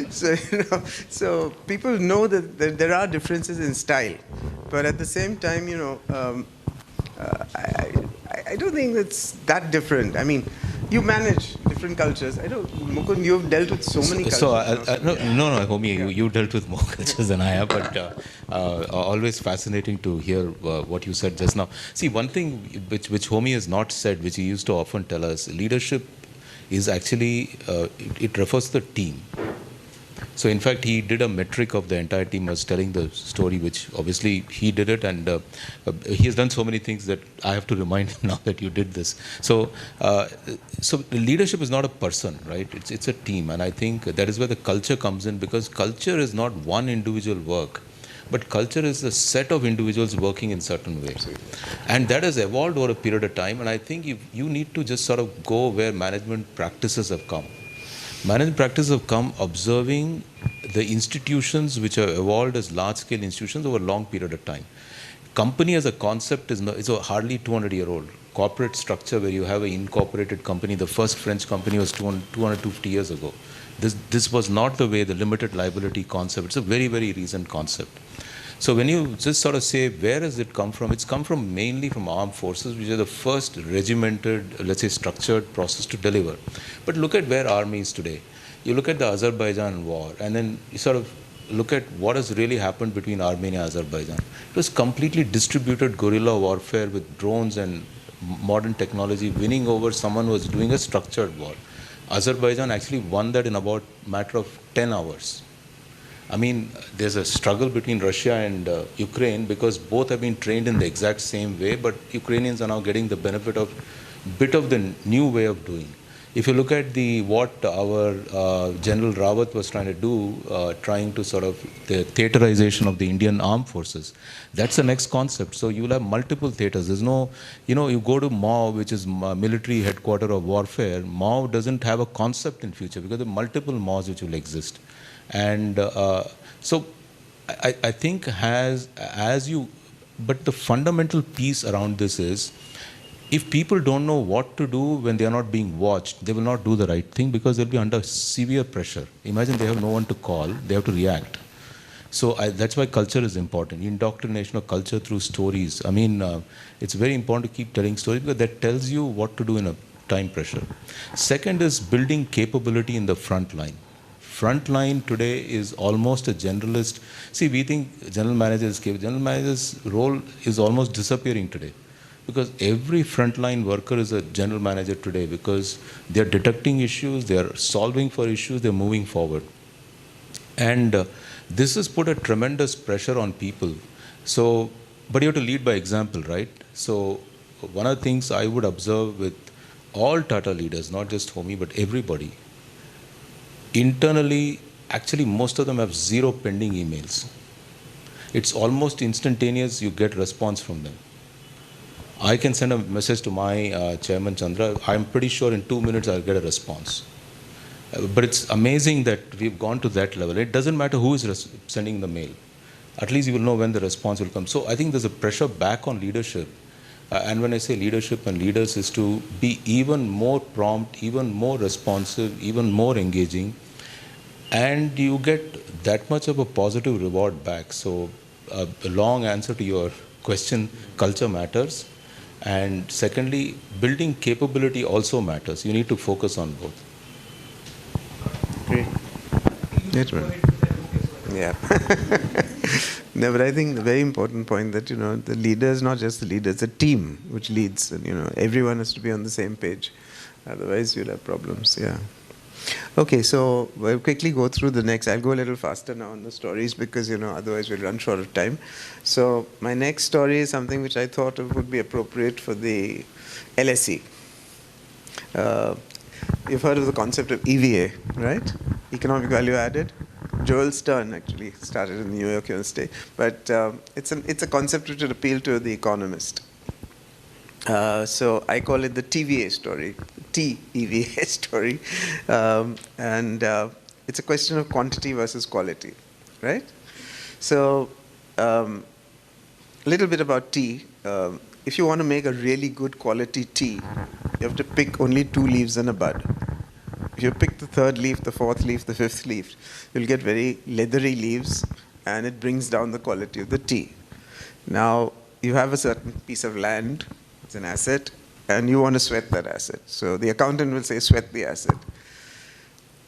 So, you know, so people know that there are differences in style, but at the same time, you know, I don't think it's that different. I mean, you manage different cultures. I don't, Mukund, you've dealt with so many cultures. No, Homi, you dealt with more cultures than I have, but always fascinating to hear what you said just now. See, one thing which Homi has not said, which he used to often tell us, leadership is actually, it refers to the team. So in fact, he did a metric of the entire team, was telling the story, which obviously he did it, and he has done so many things that I have to remind him now that you did this. So, so leadership is not a person, right? It's a team, and I think that is where the culture comes in, because culture is not one individual work, but culture is a set of individuals working in certain ways. And that has evolved over a period of time, and I think you need to just sort of go where management practices have come. Management practices have come observing the institutions which have evolved as large-scale institutions over a long period of time. Company as a concept is a hardly 200-year-old. Corporate structure where you have an incorporated company, the first French company was 250 years ago. This was not the way, the limited liability concept. It's a very, very recent concept. So when you just sort of say, where has it come from? It's come from mainly from armed forces, which are the first regimented, let's say, structured process to deliver. But look at where army is today. You look at the Azerbaijan war, and then you sort of look at what has really happened between Armenia and Azerbaijan. It was completely distributed guerrilla warfare with drones and modern technology winning over someone who was doing a structured war. Azerbaijan actually won that in about a matter of 10 hours. I mean, there's a struggle between Russia and Ukraine because both have been trained in the exact same way, but Ukrainians are now getting the benefit of a bit of the new way of doing. If you look at what our General Rawat was trying to do, trying to sort of the theaterization of the Indian armed forces, that's the next concept. So you will have multiple theaters. There's no, you know, you go to MAO, which is military headquarter of warfare. MAO doesn't have a concept in future because there are multiple MAOs which will exist. And so I think but the fundamental piece around this is, if people don't know what to do when they are not being watched, they will not do the right thing because they'll be under severe pressure. Imagine they have no one to call, they have to react. So that's why culture is important. Indoctrination of culture through stories. I mean, it's very important to keep telling stories because that tells you what to do in a time pressure. Second is building capability in the front line. Front line today is almost a generalist. See, we think general manager's role is almost disappearing today because every frontline worker is a general manager today because they're detecting issues, they're solving for issues, they're moving forward. And this has put a tremendous pressure on people. So, but you have to lead by example, right? So one of the things I would observe with all Tata leaders, not just Homi, but everybody, internally, actually most of them have zero pending emails. It's almost instantaneous, you get response from them. I can send a message to my chairman Chandra, I'm pretty sure in 2 minutes I'll get a response. But it's amazing that we've gone to that level. It doesn't matter who is sending the mail. At least you will know when the response will come. So I think there's a pressure back on leadership. And when I say leadership and leaders is to be even more prompt, even more responsive, even more engaging. And you get that much of a positive reward back. So a long answer to your question, culture matters. And secondly, building capability also matters. You need to focus on both. Great. Yeah. No, but I think the very important point that, you know, the leader is not just the leader, it's a team which leads. And, you know, everyone has to be on the same page. Otherwise, you'll have problems. Yeah. Okay, so we'll quickly go through the next. I'll go a little faster now on the stories because, otherwise we'll run short of time. So my next story is something which I thought would be appropriate for the LSE. You've heard of the concept of EVA, right? Economic value added. Joel Stern actually started in the New York University, but it's a concept which would appeal to the economist. So I call it the TVA story, TEVA story, and it's a question of quantity versus quality, right? So a little bit about tea. If you want to make a really good quality tea, you have to pick only 2 leaves and a bud. If you pick the 3rd leaf, the 4th leaf, the 5th leaf, you'll get very leathery leaves, and it brings down the quality of the tea. Now, you have a certain piece of land, it's an asset, and you want to sweat that asset. So the accountant will say, sweat the asset.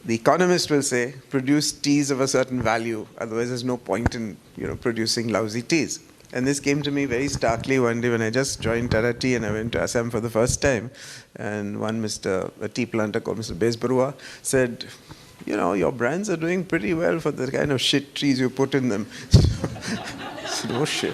The economist will say, produce teas of a certain value, otherwise there's no point in producing lousy teas. And this came to me very starkly one day when I just joined Tata Tea and I went to Assam for the first time. And a tea planter called Mr. Burroughs said, your brands are doing pretty well for the kind of shit trees you put in them. No shit.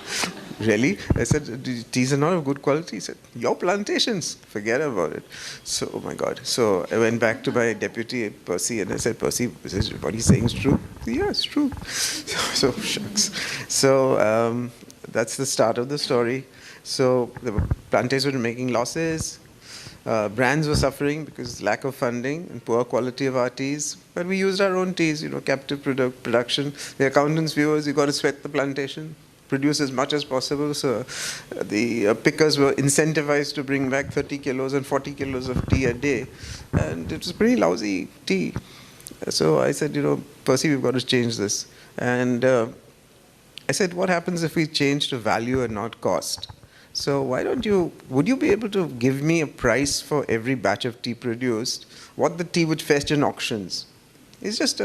Really? I said, teas are not of good quality? He said, your plantations, forget about it. So, oh my God. So I went back to my deputy, Percy, and I said, Percy, what he's saying is true? Yeah, it's true. So shucks. So that's the start of the story. So the plantations were making losses. Brands were suffering because lack of funding and poor quality of our teas. But we used our own teas, captive production. The accountant's view is you got to sweat the plantation, produce as much as possible. So the pickers were incentivized to bring back 30 kilos and 40 kilos of tea a day. And it was pretty lousy tea. So I said, Percy, we've got to change this. And I said, what happens if we change to value and not cost? So would you be able to give me a price for every batch of tea produced, what the tea would fetch in auctions? It's just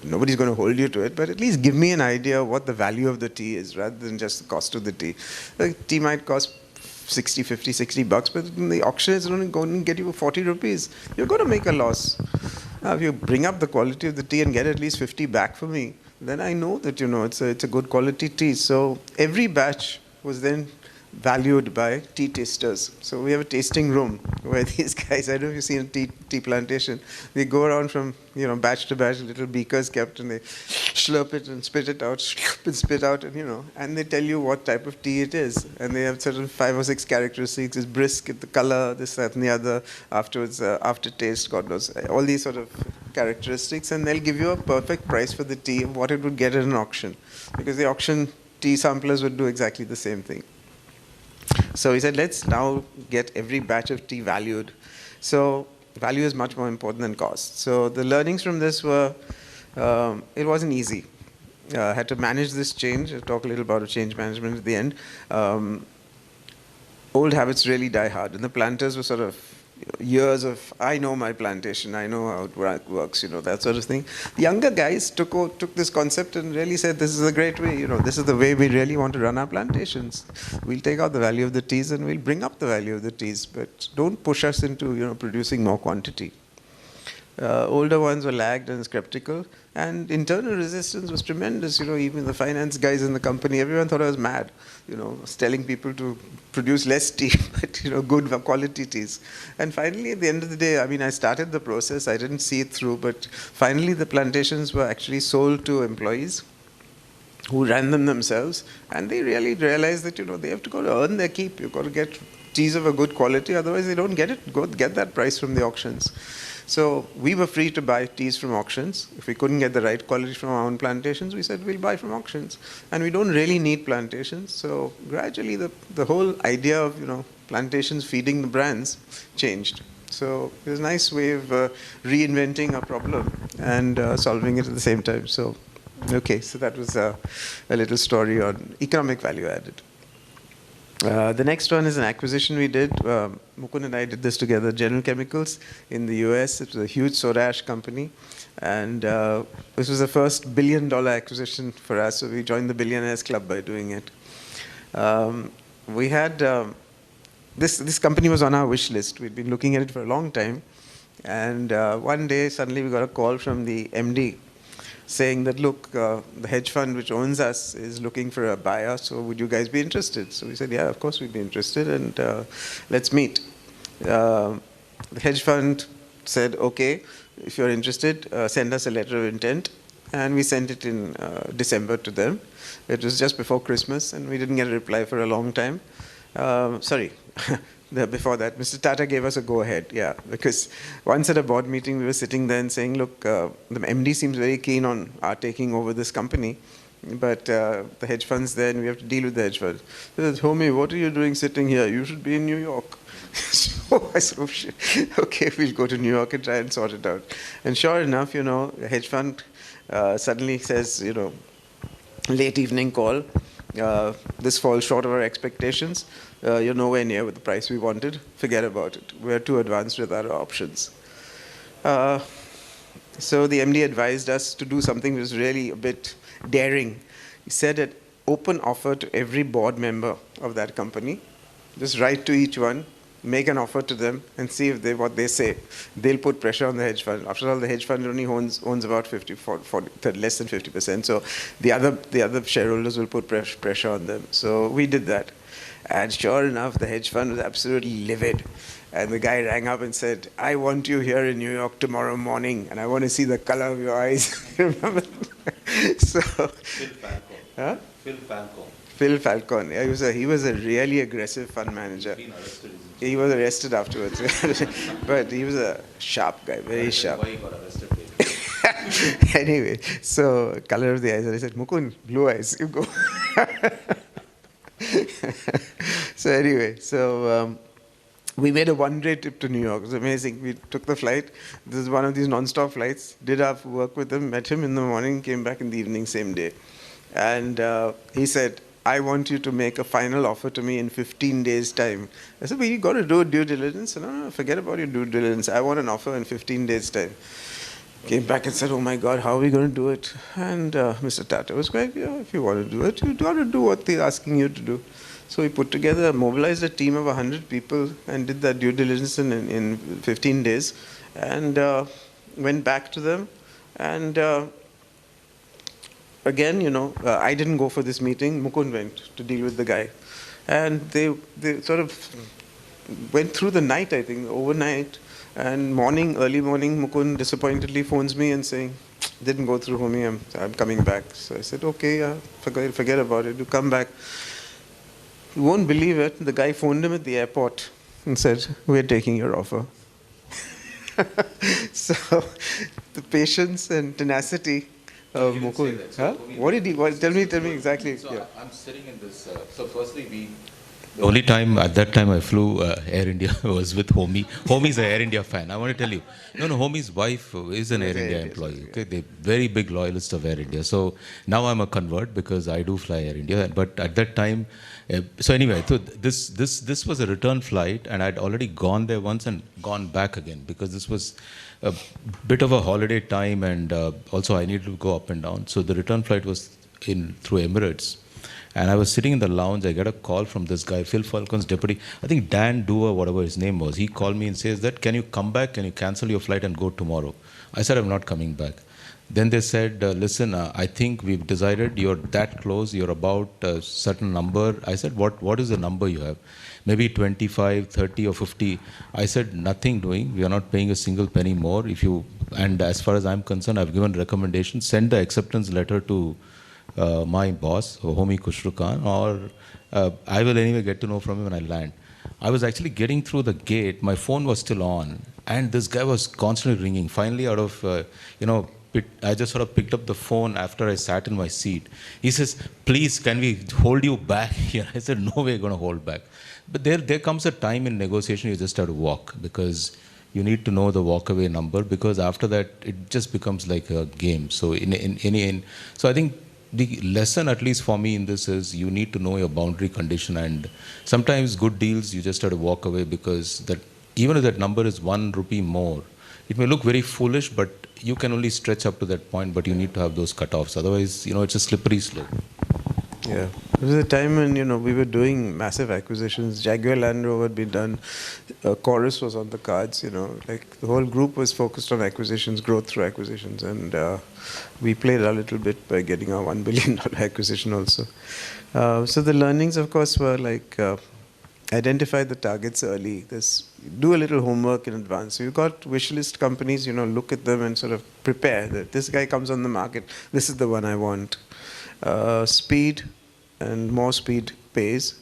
nobody's going to hold you to it, but at least give me an idea of what the value of the tea is rather than just the cost of the tea. The tea might cost 60, 50, 60 bucks, but in the auction it's only going to get you 40 rupees. You're going to make a loss. Now, if you bring up the quality of the tea and get at least 50 back for me, then I know that, it's a good quality tea. So every batch was then valued by tea tasters. So we have a tasting room where these guys, I don't know if you've seen a tea plantation, they go around from batch to batch, little beakers kept, and they slurp it and spit it out, slurp and spit out, and they tell you what type of tea it is. And they have certain 5 or 6 characteristics: it's brisk, the color, this, that, and the other. Afterwards, aftertaste, God knows, all these sort of characteristics, and they'll give you a perfect price for the tea of what it would get at an auction, because the auction tea samplers would do exactly the same thing. So he said, let's now get every batch of tea valued. So value is much more important than cost. So the learnings from this were, it wasn't easy. I had to manage this change. I'll talk a little about change management at the end. Old habits really die hard. And the planters were sort of years of, I know my plantation, I know how it works, that sort of thing. The younger guys took this concept and really said, this is a great way, this is the way we really want to run our plantations. We'll take out the value of the teas and we'll bring up the value of the teas, but don't push us into, producing more quantity. Older ones were lagged and skeptical, and internal resistance was tremendous. Even the finance guys in the company, everyone thought I was mad. I was telling people to produce less tea, but good quality teas. And finally, at the end of the day, I started the process. I didn't see it through, but finally, the plantations were actually sold to employees who ran them themselves, and they really realized that they have to go to earn their keep. You've got to get teas of a good quality, otherwise they don't get that price from the auctions. So we were free to buy teas from auctions. If we couldn't get the right quality from our own plantations, we said we'll buy from auctions. And we don't really need plantations. So gradually the whole idea of plantations feeding the brands changed. So it was a nice way of reinventing a problem and solving it at the same time. So okay, so that was a little story on economic value added. The next one is an acquisition we did. Mukundan and I did this together, General Chemicals in the US. It was a huge soda ash company. And this was the first $1 billion acquisition for us, so we joined the Billionaires Club by doing it. We had, this company was on our wish list. We'd been looking at it for a long time. And one day, suddenly we got a call from the MD saying that, look, the hedge fund which owns us is looking for a buyer, so would you guys be interested? So we said, yeah, of course we'd be interested, and let's meet. The hedge fund said, okay, if you're interested, send us a letter of intent. And we sent it in December to them. It was just before Christmas, and we didn't get a reply for a long time. Before that, Mr. Tata gave us a go-ahead, yeah, because once at a board meeting, we were sitting there and saying, look, the MD seems very keen on our taking over this company, but the hedge fund's there, and we have to deal with the hedge fund. He said, Homi, what are you doing sitting here? You should be in New York. So I said, oh shit, okay, we'll go to New York and try and sort it out. And sure enough, the hedge fund suddenly says, late evening call, this falls short of our expectations. You're nowhere near with the price we wanted. Forget about it. We're too advanced with our options. So the MD advised us to do something that was really a bit daring. He said an open offer to every board member of that company. Just write to each one, make an offer to them, and see if what they say. They'll put pressure on the hedge fund. After all, the hedge fund only owns about 40, less than 50%. So the other shareholders will put pressure on them. So we did that. And sure enough, the hedge fund was absolutely livid. And the guy rang up and said, I want you here in New York tomorrow morning, and I want to see the color of your eyes. Remember? So, Phil Falcone. Huh? Phil Falcone. Phil Falcone. Yeah, he was a really aggressive fund manager. He was arrested afterwards. But he was a sharp guy, very sharp. Why he got arrested? Anyway, so color of the eyes. And I said, Mukund, blue eyes, you go. So anyway, we made a one-day trip to New York. It was amazing. We took the flight. This is one of these non-stop flights. Did our work with him, met him in the morning, came back in the evening, same day. And he said, I want you to make a final offer to me in 15 days' time. I said, well, you got to do due diligence. No, forget about your due diligence. I want an offer in 15 days' time. Came back and said, oh my God, how are we going to do it? And Mr. Tata was quite, yeah, if you want to do it, you got to do what they're asking you to do. So we put together, mobilized a team of 100 people and did that due diligence in 15 days and went back to them. And again, I didn't go for this meeting. Mukund went to deal with the guy. And they sort of went through the night, I think, overnight. And early morning, Mukund disappointedly phones me and saying, didn't go through, Homi, I'm coming back. So I said, okay, yeah, forget about it, you come back. You won't believe it, the guy phoned him at the airport and said, we're taking your offer. So the patience and tenacity of Mukund. Huh? What did he, tell me exactly. So yeah. I'm sitting in this, so firstly the only time, at that time I flew Air India was with Homi. Homi's an Air India fan. I want to tell you. No, Homi's wife is an Air India employee. Okay, they're very big loyalist of Air India. So now I'm a convert because I do fly Air India. But at that time, so anyway, so this was a return flight, and I'd already gone there once and gone back again because this was a bit of a holiday time, and also I needed to go up and down. So the return flight was through Emirates. And I was sitting in the lounge, I get a call from this guy, Phil Falcone's deputy, I think Dan Dua, whatever his name was. He called me and says that, can you come back, can you cancel your flight and go tomorrow? I said, I'm not coming back. Then they said, listen, I think we've decided you're that close, you're about a certain number. I said, what is the number you have? Maybe 25, 30 or 50. I said, nothing doing, we are not paying a single penny more. And as far as I'm concerned, I've given recommendations, send the acceptance letter to my boss, Homi Khusrokhan, or I will anyway get to know from him when I land. I was actually getting through the gate, my phone was still on, and this guy was constantly ringing. Finally, out of, I just sort of picked up the phone after I sat in my seat. He says, please, can we hold you back here? I said, no way, going to hold back. But there comes a time in negotiation you just have to walk, because you need to know the walkaway number, because after that, it just becomes like a game. So so I think the lesson, at least for me in this, is you need to know your boundary condition, and sometimes good deals you just have to walk away, because that even if that number is 1 rupee more, it may look very foolish, but you can only stretch up to that point, but you need to have those cutoffs. Otherwise, it's a slippery slope. Yeah. was a time when, we were doing massive acquisitions. Jaguar Land Rover had been done. Chorus was on the cards, like the whole group was focused on acquisitions, growth through acquisitions. And we played a little bit by getting our $1 billion acquisition also. So the learnings, of course, were like identify the targets early. Do a little homework in advance. So you've got wish list companies, look at them and sort of prepare that this guy comes on the market. This is the one I want. Speed and more speed pays.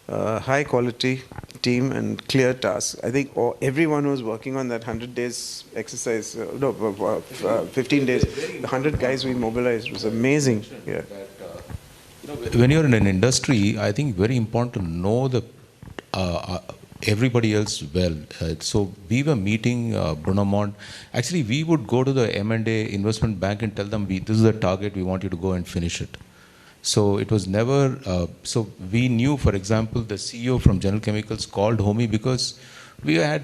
High quality team and clear tasks. I think everyone was working on that 100 days exercise, 15 days. The 100 guys we mobilized was amazing. Yeah. When you're in an industry, I think very important to know the everybody else well. So we were meeting Brunamont. Actually, we would go to the M&A investment bank and tell them, this is the target, we want you to go and finish it. So it was never, so we knew, for example, the CEO from General Chemicals called Homi because we had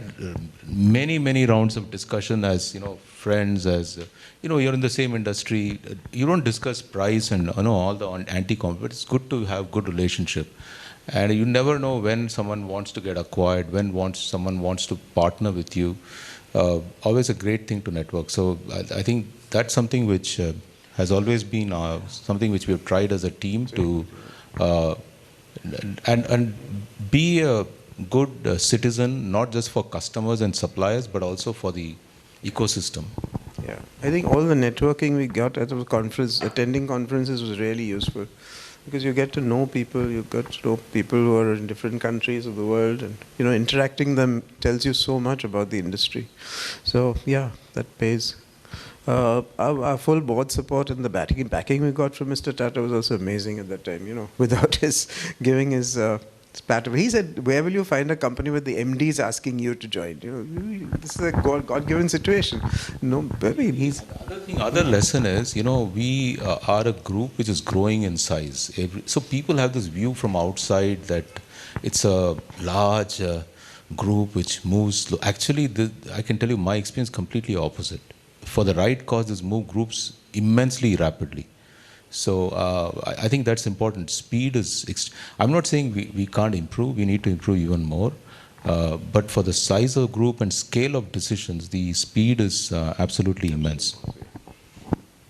many, many rounds of discussion as, friends, as, you're in the same industry. You don't discuss price and, all the anti-competition, but it's good to have good relationship. And you never know when someone wants to get acquired, when someone wants to partner with you. Always a great thing to network. So I think that's something which has always been something which we have tried as a team to and be a good citizen, not just for customers and suppliers, but also for the ecosystem. Yeah, I think all the networking we got at the conference, attending conferences was really useful. Because you get to know people, you get to know people who are in different countries of the world, and interacting them tells you so much about the industry. So yeah, that pays. Our full board support and the backing we got from Mr. Tata was also amazing at that time. Without his giving his pat. He said, "Where will you find a company where the MD is asking you to join?" This is a God-given situation. Other lesson is, we are a group which is growing in size. So people have this view from outside that it's a large group which moves slow. Actually, I can tell you my experience completely opposite. For the right cause, this move groups immensely rapidly. So I think that's important. Speed is, I'm not saying we can't improve, we need to improve even more. But for the size of group and scale of decisions, the speed is absolutely immense.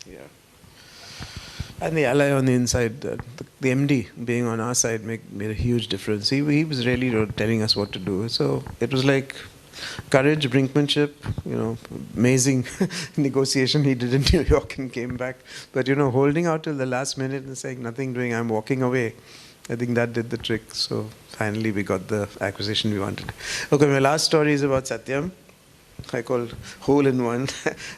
Yeah. And the ally on the inside, the MD being on our side made a huge difference. He was really telling us what to do. So it was like courage, brinkmanship, amazing negotiation he did in New York and came back. But, holding out till the last minute and saying nothing doing, I'm walking away, I think that did the trick. So finally we got the acquisition we wanted. Okay, my last story is about Satyam. I call hole in one,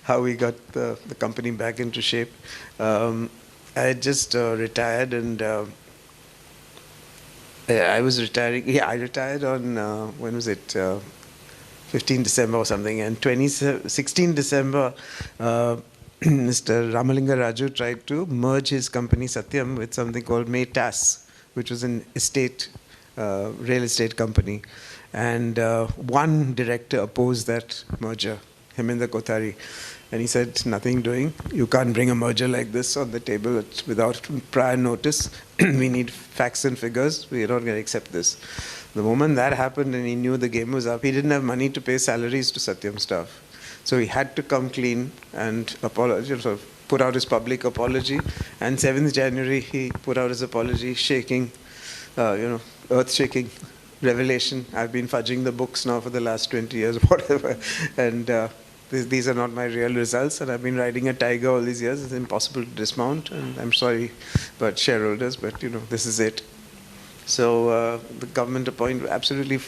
how we got the company back into shape. I had just retired and I was retiring. Yeah, I retired on, when was it? 15 December or something, and 16 December, Mr. Ramalinga Raju tried to merge his company Satyam with something called Maytas, which was an real estate company. And one director opposed that merger, Heminder Kothari. And he said, nothing doing. You can't bring a merger like this on the table without prior notice. We need facts and figures. We're not going to accept this. The moment that happened and he knew the game was up, he didn't have money to pay salaries to Satyam staff. So he had to come clean and apologize, put out his public apology. And 7th January, he put out his apology, shaking, earth-shaking revelation. I've been fudging the books now for the last 20 years, whatever. And these are not my real results. And I've been riding a tiger all these years. It's impossible to dismount. And I'm sorry about shareholders, but, this is it. So the government appointed, absolutely,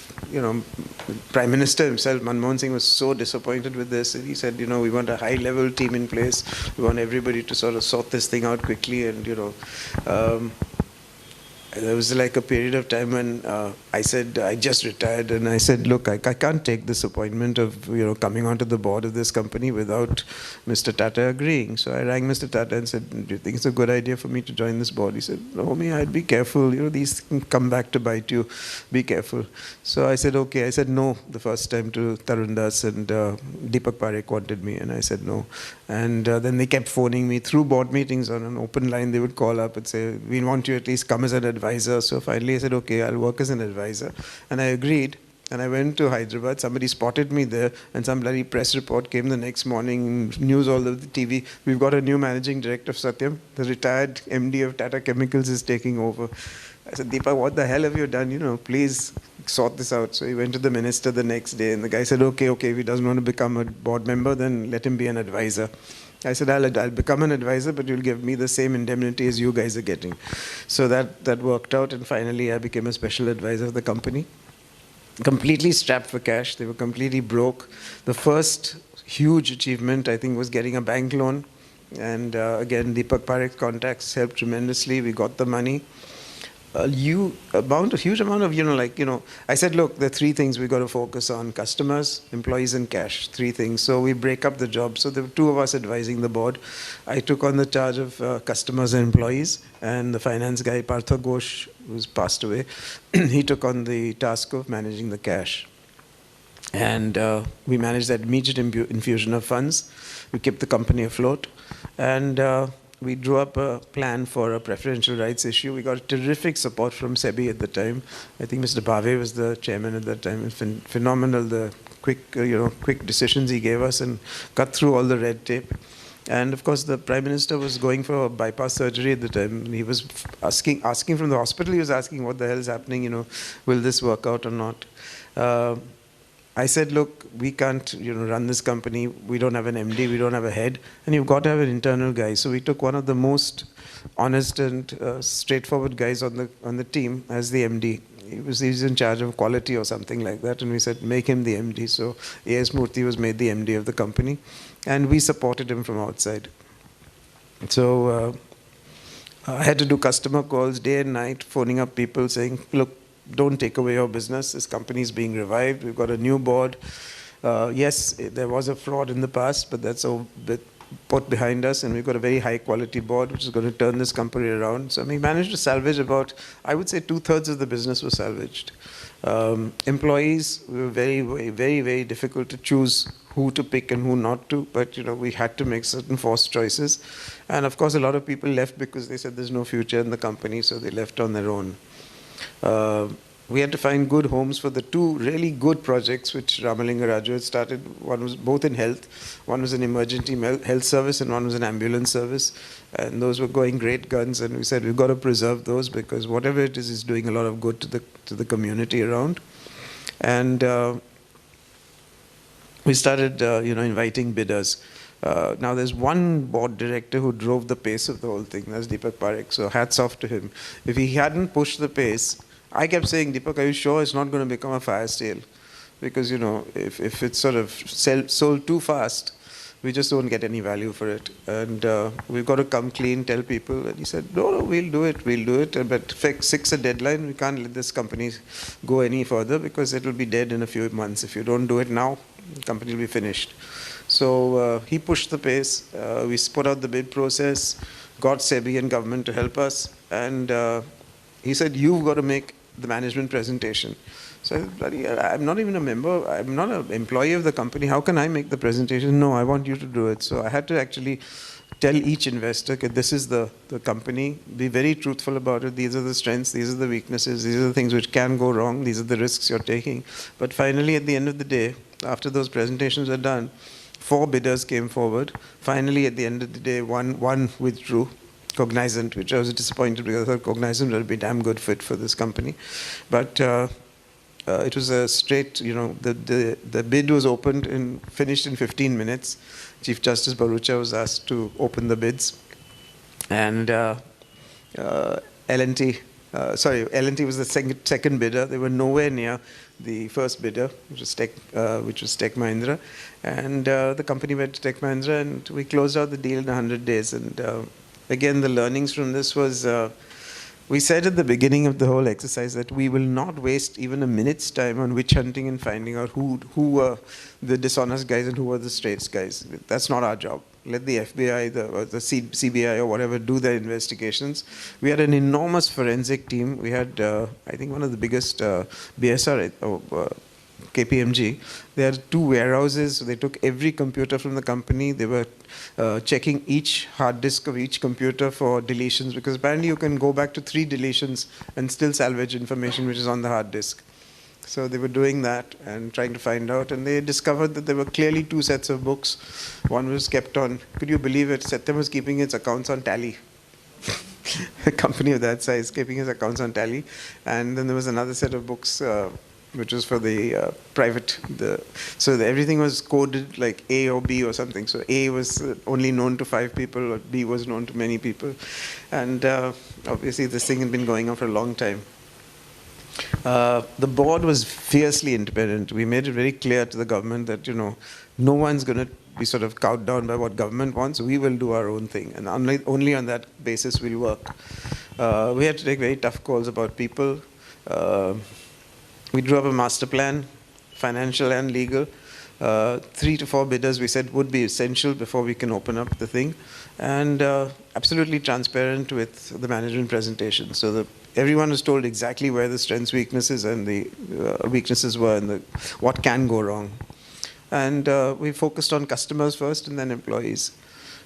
Prime Minister himself, Manmohan Singh, was so disappointed with this. He said, we want a high-level team in place. We want everybody to sort of sort this thing out quickly. And, there was like a period of time when I said, I just retired, and I said, look, I can't take this appointment of, coming onto the board of this company without Mr. Tata agreeing. So I rang Mr. Tata and said, do you think it's a good idea for me to join this board? He said, no, Homi, I'd be careful. These can come back to bite you. Be careful. So I said, okay. I said no the first time to Tarun Das, and Deepak Parekh wanted me, and I said no. And then they kept phoning me through board meetings on an open line. They would call up and say, we want you at least come as an advisor. advisor. So finally I said, okay, I'll work as an advisor. And I agreed. And I went to Hyderabad. Somebody spotted me there, and some bloody press report came the next morning, news all over the TV. We've got a new managing director of Satyam. The retired MD of Tata Chemicals is taking over. I said, Deepak, what the hell have you done? You know, please sort this out. So he went to the minister the next day, and the guy said, okay, if he doesn't want to become a board member, then let him be an advisor. I said, I'll become an advisor, but you'll give me the same indemnity as you guys are getting. So that worked out, and finally I became a special advisor of the company. Completely strapped for cash. They were completely broke. The first huge achievement, I think, was getting a bank loan. And again, Deepak Parekh's contacts helped tremendously. We got the money. A huge amount of, I said, look, there are three things we got to focus on: customers, employees, and cash. Three things. So we break up the job. So there were two of us advising the board. I took on the charge of customers and employees, and the finance guy, Partha Ghosh, who's passed away, he took on the task of managing the cash. And we managed that immediate infusion of funds. We kept the company afloat. And we drew up a plan for a preferential rights issue. We got terrific support from SEBI at the time. I think Mr. Bhave was the chairman at that time. Phenomenal, the quick decisions he gave us and cut through all the red tape. And of course, the Prime Minister was going for a bypass surgery at the time. He was asking from the hospital, he was asking what the hell is happening, will this work out or not? I said, look, we can't run this company. We don't have an MD, we don't have a head, and you've got to have an internal guy. So we took one of the most honest and straightforward guys on the team as the MD. He was in charge of quality or something like that, and we said, make him the MD. So A.S. Murthy was made the MD of the company, and we supported him from outside. So I had to do customer calls day and night, phoning up people saying, look, don't take away your business. This company is being revived. We've got a new board. Yes, there was a fraud in the past, but that's all put behind us, and we've got a very high quality board which is going to turn this company around. So we managed to salvage about, I would say, 2/3 of the business was salvaged. Employees were very difficult to choose who to pick and who not to, but we had to make certain forced choices. And of course, a lot of people left because they said there's no future in the company, so they left on their own. We had to find good homes for the two really good projects which Ramalinga Raju had started. One was both in health. One was an emergency health service and one was an ambulance service. And those were going great guns, and we said we've got to preserve those because whatever it is doing a lot of good to the community around. And we started inviting bidders. Now there's one board director who drove the pace of the whole thing. That's Deepak Parekh. So hats off to him. If he hadn't pushed the pace, I kept saying, Deepak, are you sure it's not going to become a fire sale? Because if it's sort of sold too fast, we just don't get any value for it. And we've got to come clean, tell people. And he said, no, we'll do it. But fix a deadline. We can't let this company go any further because it will be dead in a few months. If you don't do it now, the company will be finished. So he pushed the pace. We put out the bid process, got SEBI and government to help us. And he said, you've got to make the management presentation. So I said, I'm not even a member. I'm not an employee of the company. How can I make the presentation? No, I want you to do it. So I had to actually tell each investor, okay, this is the company. Be very truthful about it. These are the strengths. These are the weaknesses. These are the things which can go wrong. These are the risks you're taking. But finally, at the end of the day, after those presentations are done, 4 bidders came forward. Finally, at the end of the day, one withdrew, Cognizant, which I was disappointed because I thought Cognizant would be a damn good fit for this company. But it was a straight, the bid was opened and finished in 15 minutes. Chief Justice Burroughs was asked to open the bids. And L&T was the second bidder. They were nowhere near the first bidder, which was Tech Mahindra. And the company went to Tech Mahindra, and we closed out the deal in 100 days. And again, the learnings from this was, we said at the beginning of the whole exercise that we will not waste even a minute's time on witch hunting and finding out who were the dishonest guys and who were the straight guys. That's not our job. Let the FBI, the CBI or whatever do their investigations. We had an enormous forensic team. We had, I think, one of the biggest BSR KPMG. They had 2 warehouses. They took every computer from the company. They were checking each hard disk of each computer for deletions, because apparently you can go back to 3 deletions and still salvage information which is on the hard disk. So they were doing that and trying to find out, and they discovered that there were clearly 2 sets of books. One was kept on, could you believe it, Satyam was keeping its accounts on Tally. A company of that size keeping his accounts on Tally. And then there was another set of books which was for the private, so everything was coded like A or B or something. So A was only known to 5 people, or B was known to many people. And obviously this thing had been going on for a long time. The board was fiercely independent. We made it very clear to the government that, no one's going to be sort of cowed down by what government wants. We will do our own thing, and only on that basis we'll work. We had to take very tough calls about people. We drew up a master plan, financial and legal. 3 to 4 bidders we said would be essential before we can open up the thing, and absolutely transparent with the management presentation, so that everyone was told exactly where the strengths, weaknesses, and the weaknesses were, and what can go wrong. And we focused on customers first and then employees.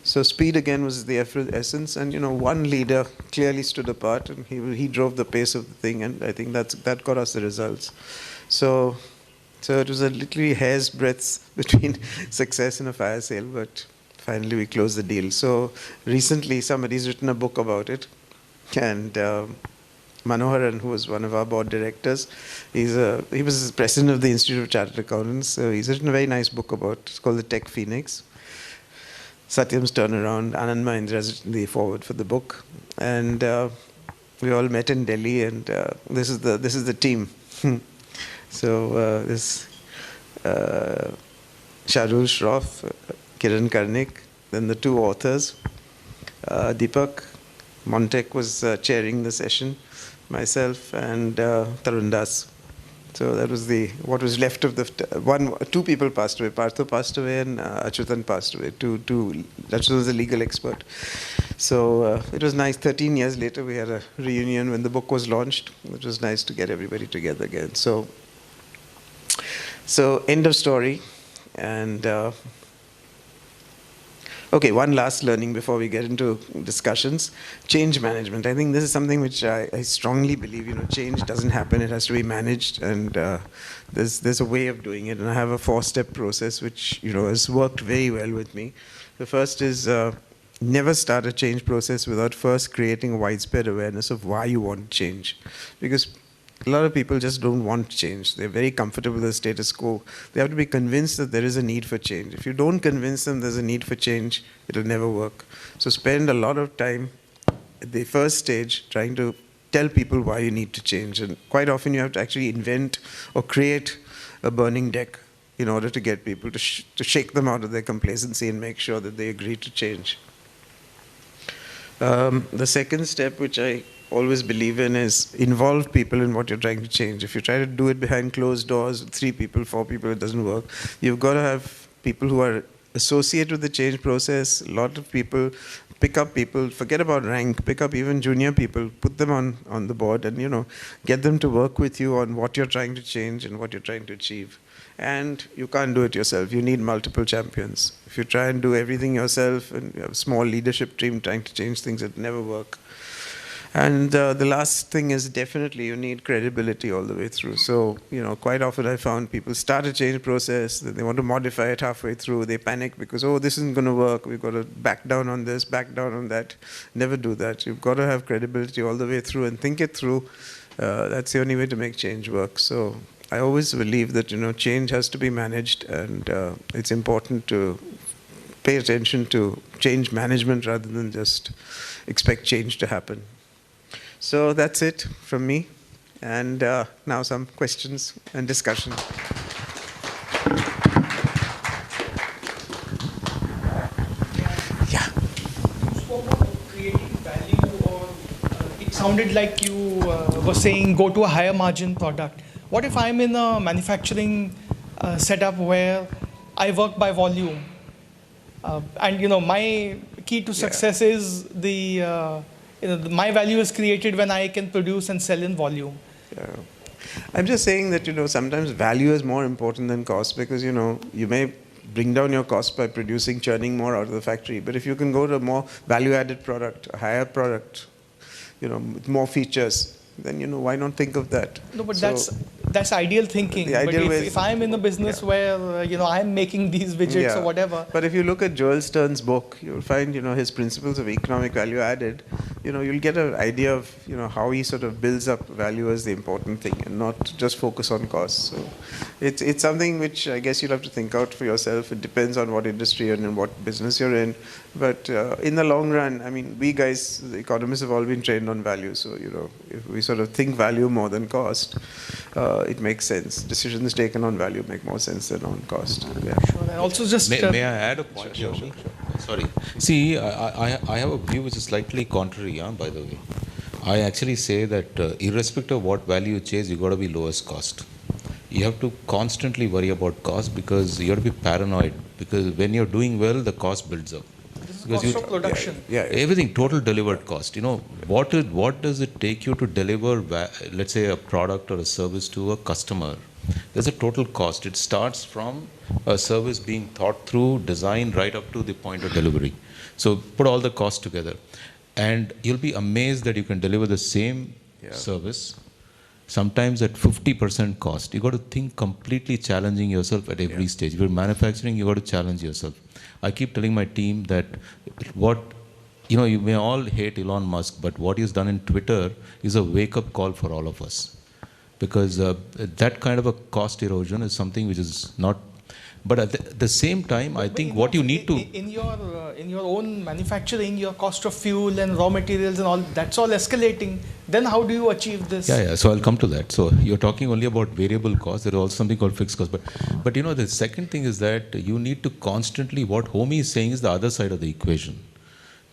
So speed again was the essence, and one leader clearly stood apart, and he drove the pace of the thing, and I think that got us the results. So it was a literally hair's breadth between success and a fire sale, but finally we closed the deal. So recently somebody's written a book about it, and Manoharan, who was one of our board directors, he was president of the Institute of Chartered Accountants. So he's written a very nice book about, it's called The Tech Phoenix. Satyam's turnaround, Anand Mahindra's written the forward for the book, and we all met in Delhi, and this is the team. So this Shardul Shroff, Kiran Karnik, then the 2 authors, Deepak Montek was chairing the session, myself, and Tarun Das. So that was what was left of the 2 people passed away. Partho passed away and Achyutan passed away. Achyutan was a legal expert. So it was nice. 13 years later, we had a reunion when the book was launched. It was nice to get everybody together again. So end of story. And okay, one last learning before we get into discussions. Change management. I think this is something which I strongly believe, change doesn't happen, it has to be managed, and there's a way of doing it. And I have a 4-step process which, has worked very well with me. The first is never start a change process without first creating a widespread awareness of why you want change. Because a lot of people just don't want change. They're very comfortable with the status quo. They have to be convinced that there is a need for change. If you don't convince them there's a need for change, it'll never work. So spend a lot of time at the first stage trying to tell people why you need to change. And quite often you have to actually invent or create a burning deck in order to get people to shake them out of their complacency and make sure that they agree to change. The second step, which I always believe in, is involve people in what you're trying to change. If you try to do it behind closed doors, 3 people, 4 people, it doesn't work. You've got to have people who are associated with the change process. A lot of people, pick up people, forget about rank, pick up even junior people, put them on the board, and get them to work with you on what you're trying to change and what you're trying to achieve. And you can't do it yourself. You need multiple champions. If you try and do everything yourself and you have a small leadership team trying to change things, it never work. And the last thing is definitely you need credibility all the way through. So, quite often I found people start a change process, they want to modify it halfway through, they panic because, this isn't going to work, we've got to back down on this, back down on that. Never do that. You've got to have credibility all the way through and think it through. That's the only way to make change work. So I always believe that, change has to be managed, and it's important to pay attention to change management rather than just expect change to happen. So that's it from me, and now some questions and discussion. Yeah. You spoke about creating value, or it sounded like you were saying go to a higher margin product. What if I'm in a manufacturing setup where I work by volume, and my key to success is my value is created when I can produce and sell in volume. Yeah. I'm just saying that, sometimes value is more important than cost because, you may bring down your cost by producing, churning more out of the factory. But if you can go to a more value-added product, a higher product, with more features, then, why not think of that? No, but that's ideal thinking. The ideal but way if I'm in a business where, I'm making these widgets or whatever. But if you look at Joel Stern's book, you'll find, his principles of economic value added, you'll get an idea of, how he sort of builds up value as the important thing and not just focus on costs. So it's something which I guess you'll have to think out for yourself. It depends on what industry and in what business you're in. But in the long run, I mean, we guys, the economists, have all been trained on value. So, if we sort of think value more than cost, it makes sense. Decisions taken on value make more sense than on cost. Yeah. Sure. And also just... May I add a point? Sure. Sorry. See, I have a view which is slightly contrary, by the way. I actually say that irrespective of what value you chase, you got to be lowest cost. You have to constantly worry about cost because you have to be paranoid. Because when you're doing well, the cost builds up. Cost of production. Everything, total delivered cost. What does it take you to deliver, let's say, a product or a service to a customer? There's a total cost. It starts from a service being thought through, designed, right up to the point of delivery. So put all the costs together. And you'll be amazed that you can deliver the same service, sometimes at 50% cost. You got to think completely challenging yourself at every stage. If you're manufacturing, you got to challenge yourself. I keep telling my team that you may all hate Elon Musk, but what he's done in Twitter is a wake-up call for all of us. Because that kind of a cost erosion is something which is not... But at the same time, I think what you need to... In your own manufacturing, your cost of fuel and raw materials and all, that's all escalating. Then how do you achieve this? Yeah. So I'll come to that. So you're talking only about variable cost. There is also something called fixed cost. But the second thing is that you need to constantly... What Homi is saying is the other side of the equation.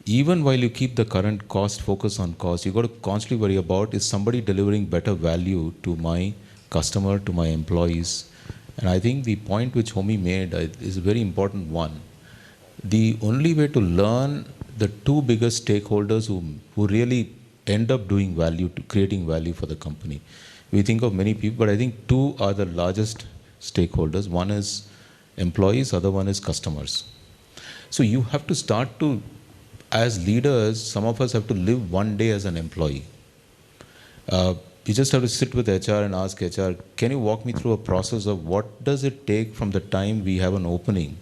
Even while you keep the current cost focus on cost, you've got to constantly worry about, is somebody delivering better value to my customer, to my employees? And I think the point which Homi made is a very important one. The only way to learn the two biggest stakeholders who really end up doing value, to creating value for the company. We think of many people, but I think two are the largest stakeholders. One is employees, other one is customers. So you have to start to, as leaders, some of us have to live one day as an employee. You just have to sit with HR and ask HR, can you walk me through a process of what does it take from the time we have an opening,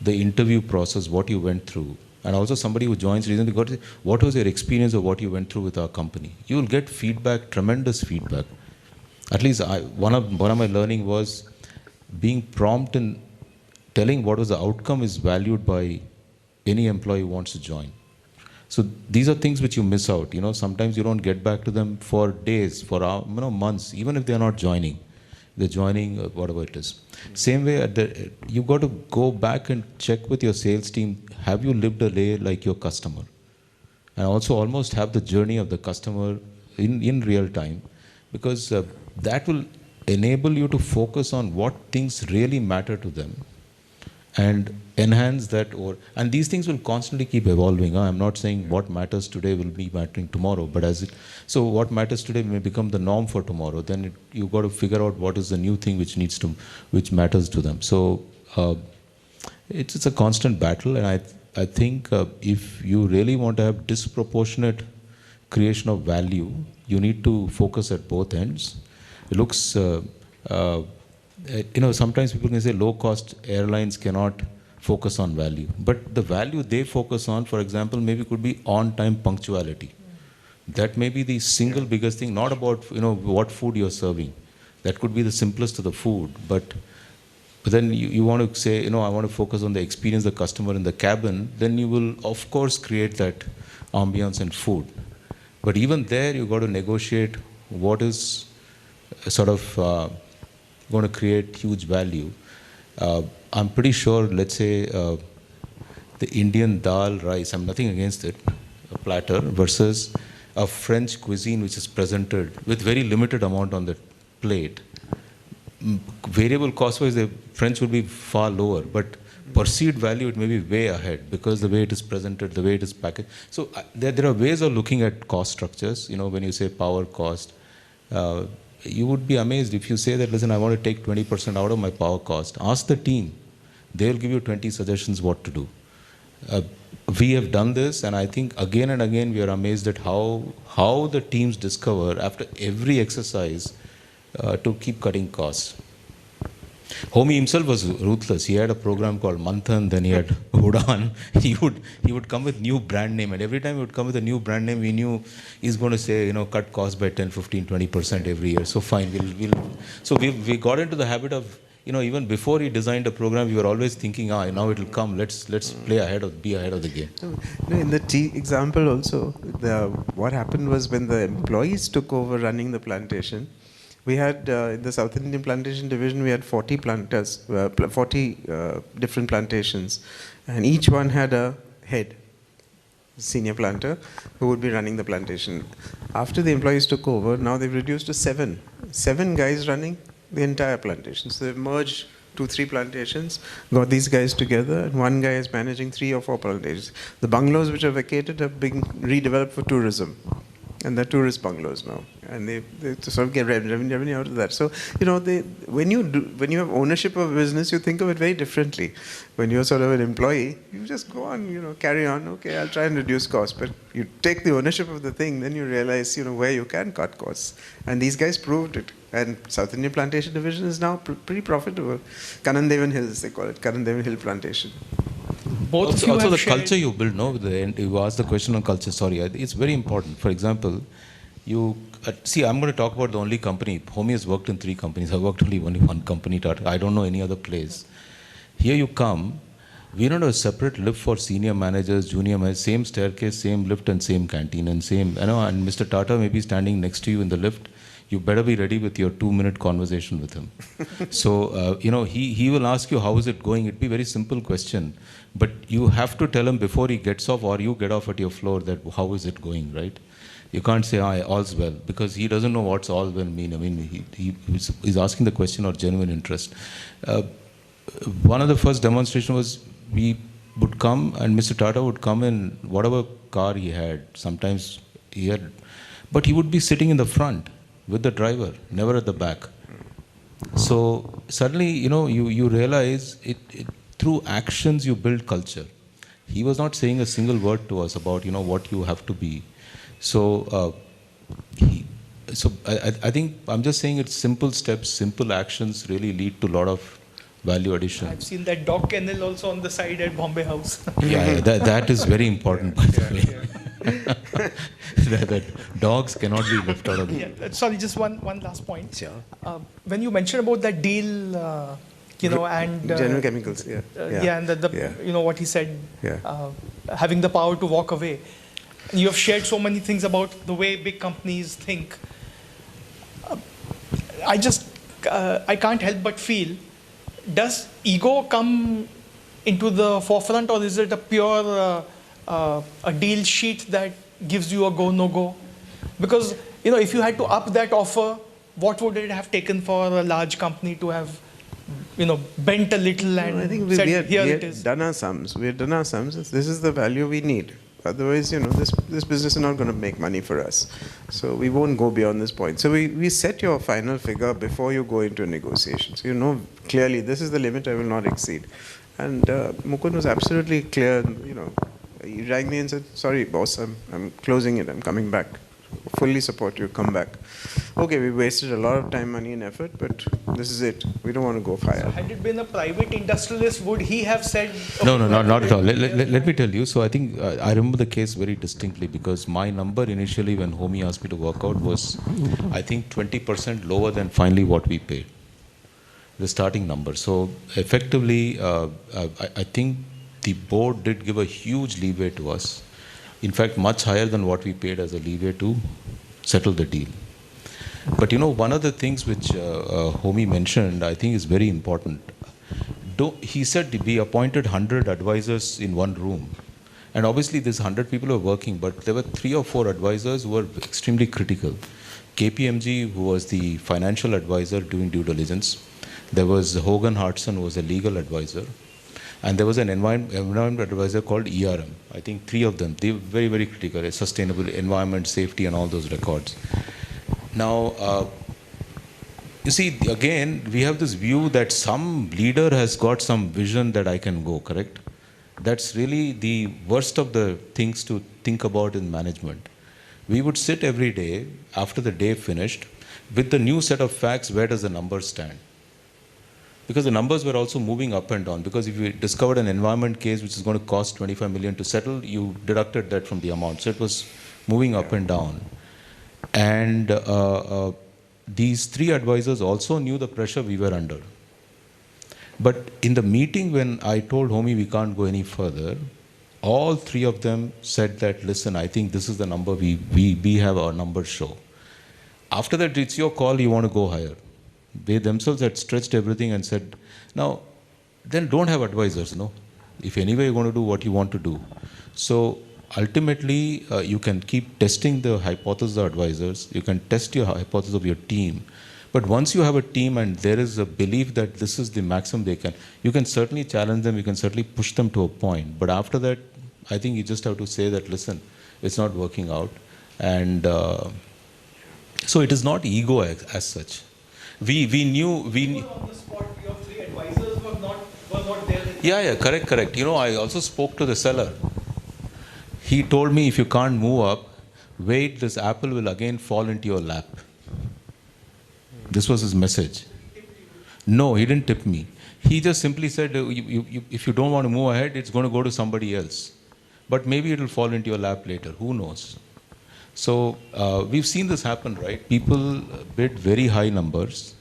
the interview process, what you went through, and also somebody who joins recently, what was your experience of what you went through with our company? You will get feedback, tremendous feedback. At least one of my learning was being prompt in telling what was the outcome is valued by any employee who wants to join. So these are things which you miss out. Sometimes you don't get back to them for days, for months, even if they're not joining. They're joining whatever it is. Same way, you've got to go back and check with your sales team, have you lived a day like your customer? And also almost have the journey of the customer in real time, because that will enable you to focus on what things really matter to them and enhance that. And these things will constantly keep evolving. I'm not saying what matters today will be mattering tomorrow, but so what matters today may become the norm for tomorrow. Then you've got to figure out what is the new thing which matters to them. So it's a constant battle, and I think if you really want to have disproportionate creation of value, you need to focus at both ends. It looks sometimes people can say low-cost airlines cannot focus on value. But the value they focus on, for example, maybe could be on-time punctuality. That may be the single biggest thing, not about what food you're serving. That could be the simplest of the food. But then you want to say, I want to focus on the experience of the customer in the cabin, then you will, of course, create that ambience and food. But even there, you've got to negotiate what is sort of going to create huge value. I'm pretty sure, let's say, the Indian dal rice, I'm nothing against it, a platter, versus a French cuisine which is presented with very limited amount on the plate. Variable cost-wise, the French would be far lower, but perceived value, it may be way ahead because the way it is presented, the way it is packaged. So there are ways of looking at cost structures, when you say power cost, you would be amazed if you say that, listen, I want to take 20% out of my power cost. Ask the team. They'll give you 20 suggestions what to do. We have done this, and I think again and again we are amazed at how the teams discover after every exercise to keep cutting costs. Homi himself was ruthless. He had a program called Manthan, then he had Udan. He would come with new brand name, and every time he would come with a new brand name, we knew he's going to say, cut costs by 10, 15, 20% every year. So fine, so we got into the habit of, even before he designed a program, we were always thinking, now it'll come. Let's be ahead of the game. In the tea example also, what happened was when the employees took over running the plantation, we had, in the South Indian plantation division, we had 40 planters, 40 different plantations. And each one had a head, senior planter, who would be running the plantation. After the employees took over, now they've reduced to 7. 7 guys running the entire plantation. So they've merged 2-3 plantations, got these guys together, and one guy is managing 3 or 4 plantations. The bungalows which are vacated have been redeveloped for tourism. And they're tourist bungalows now, and they sort of get revenue out of that. So when you have ownership of a business, you think of it very differently. When you're sort of an employee, you just go on, carry on. Okay, I'll try and reduce costs, but you take the ownership of the thing, then you realize where you can cut costs. And these guys proved it. And South Indian Plantation Division is now pretty profitable. Kanandevan Hills, they call it Kanandevan Hill Plantation. Also the culture you build, you asked the question on culture, sorry, it's very important. For example, I'm going to talk about the only company. Homi has worked in 3 companies. I've worked only one company, Tata. I don't know any other place. Here you come, we don't have a separate lift for senior managers, junior managers, same staircase, same lift and same canteen and same, and Mr. Tata may be standing next to you in the lift. You better be ready with your 2-minute conversation with him. So, he will ask you, how is it going? It'd be a very simple question. But you have to tell him before he gets off or you get off at your floor that how is it going, right? You can't say, all's well, because he doesn't know what's all well mean. I mean, he's asking the question of genuine interest. One of the first demonstration was we would come and Mr. Tata would come in whatever car he had. Sometimes but he would be sitting in the front with the driver, never at the back. So suddenly, you realize through actions you build culture. He was not saying a single word to us about, what you have to be. So, I think I'm just saying it's simple steps, simple actions really lead to a lot of value addition. I've seen that dog kennel also on the side at Bombay House. that is very important, by the way. that dogs cannot be left out of the... Sorry, just one last point. Sure. When you mentioned about that deal, and... General Chemicals, and what he said, having the power to walk away. You have shared so many things about the way big companies think. I can't help but feel, does ego come into the forefront, or is it a pure a deal sheet that gives you a go, no go? Because, if you had to up that offer, what would it have taken for a large company to have, bent a little and I think said, we is. Done our sums. We had done our sums. This is the value we need. Otherwise, this business is not going to make money for us. So we won't go beyond this point. So we set your final figure before you go into a negotiation. So you know clearly, this is the limit I will not exceed. And Mukund was absolutely clear. He rang me and said, sorry, boss, I'm closing it. I'm coming back. Fully support you. Come back. Okay, we wasted a lot of time, money and effort, but this is it. We don't want to go higher. So had it been a private industrialist, would he have said... No, not at all. Let me tell you. So I think I remember the case very distinctly because my number initially when Homi asked me to work out was, I think, 20% lower than finally what we paid. The starting number. So effectively, I think the board did give a huge leeway to us. In fact, much higher than what we paid as a leeway to settle the deal. But one of the things which Homi mentioned, I think is very important. He said we appointed 100 advisors in one room. And obviously, there's 100 people who are working, but there were 3 or 4 advisors who were extremely critical. KPMG, who was the financial advisor doing due diligence. There was Hogan Hartson, who was a legal advisor. And there was an environment advisor called ERM. I think 3 of them. They were very, very critical. Sustainable environment, safety, and all those records. Now, You see, again, we have this view that some leader has got some vision that I can go, correct? That's really the worst of the things to think about in management. We would sit every day after the day finished with the new set of facts, where does the number stand? Because the numbers were also moving up and down. Because if you discovered an environment case which is going to cost 25 million to settle, you deducted that from the amount. So it was moving up and down. And these three advisors also knew the pressure we were under. But in the meeting when I told Homi we can't go any further, all three of them said that, listen, I think this is the number we have our numbers show. After that, it's your call, you want to go higher. They themselves had stretched everything and said, now, then don't have advisors, no? If anyway you're going to do what you want to do. So ultimately, you can keep testing the hypothesis of advisors. You can test your hypothesis of your team. But once you have a team and there is a belief that this is the maximum they can, you can certainly challenge them, you can certainly push them to a point. But after that, I think you just have to say that, listen, it's not working out. And so it is not ego as such. We knew... on the spot, your three advisors were not there. Yeah, correct. You know, I also spoke to the seller. He told me, if you can't move up, wait, this apple will again fall into your lap. This was his message. No, he didn't tip me. He just simply said, if you don't want to move ahead, it's going to go to somebody else. But maybe it will fall into your lap later. Who knows? So we've seen this happen, right? People bid very high numbers.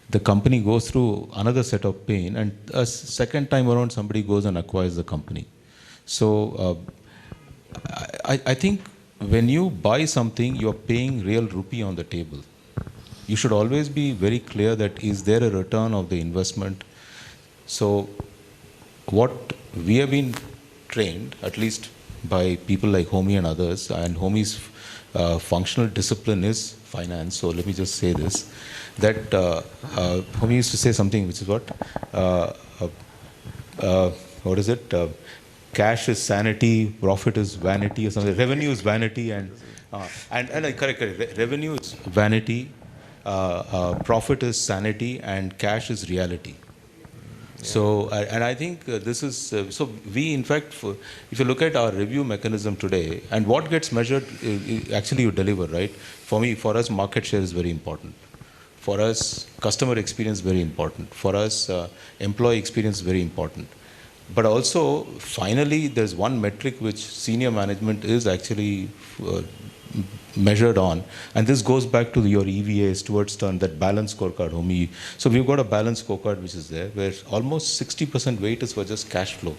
The company goes through another set of pain, and a second time around, somebody goes and acquires the company. So I think when you buy something, you're paying real rupee on the table. You should always be very clear that is there a return of the investment. So what we have been trained, at least by people like Homi and others, and Homi's functional discipline is finance. So let me just say this, that Homi used to say something which is what is it? Cash is sanity, profit is vanity, or something. Revenue is vanity, and correct. Revenue is vanity, profit is sanity, and cash is reality. So, and I think this is, so we in fact, if you look at our review mechanism today, and what gets measured, actually you deliver, right? For us, market share is very important. For us, customer experience is very important. For us, employee experience is very important. But also, finally, there's one metric which senior management is actually measured on, and this goes back to your EVA, Stewart's turn, that balance scorecard, Homi. So we've got a balance scorecard which is there, where almost 60% weight is for just cash flow.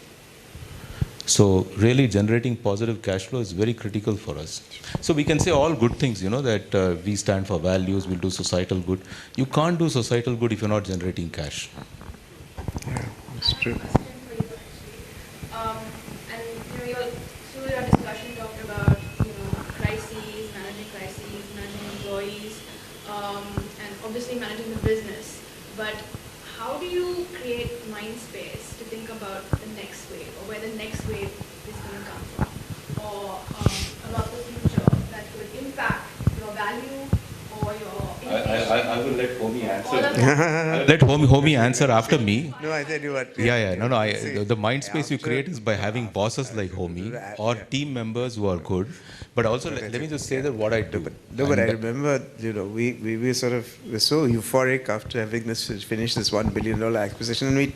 So really generating positive cash flow is very critical for us. So we can say all good things, you know, that we stand for values, we'll do societal good. You can't do societal good if you're not generating cash. Yeah, that's true. Your discussion talked about, crises, managing employees, and obviously managing the business. But how do you create mind space to think about the next wave, or where the next wave is going to come from, or about the future that could impact your value or your innovation? I will let Homi answer. Let Homi answer after me. No, I tell you what. No. The mind space you create is by having bosses like Homi or team members who are good. But also, let me just say that what I do. But I remember, we were so euphoric after having finished this $1 billion acquisition, and we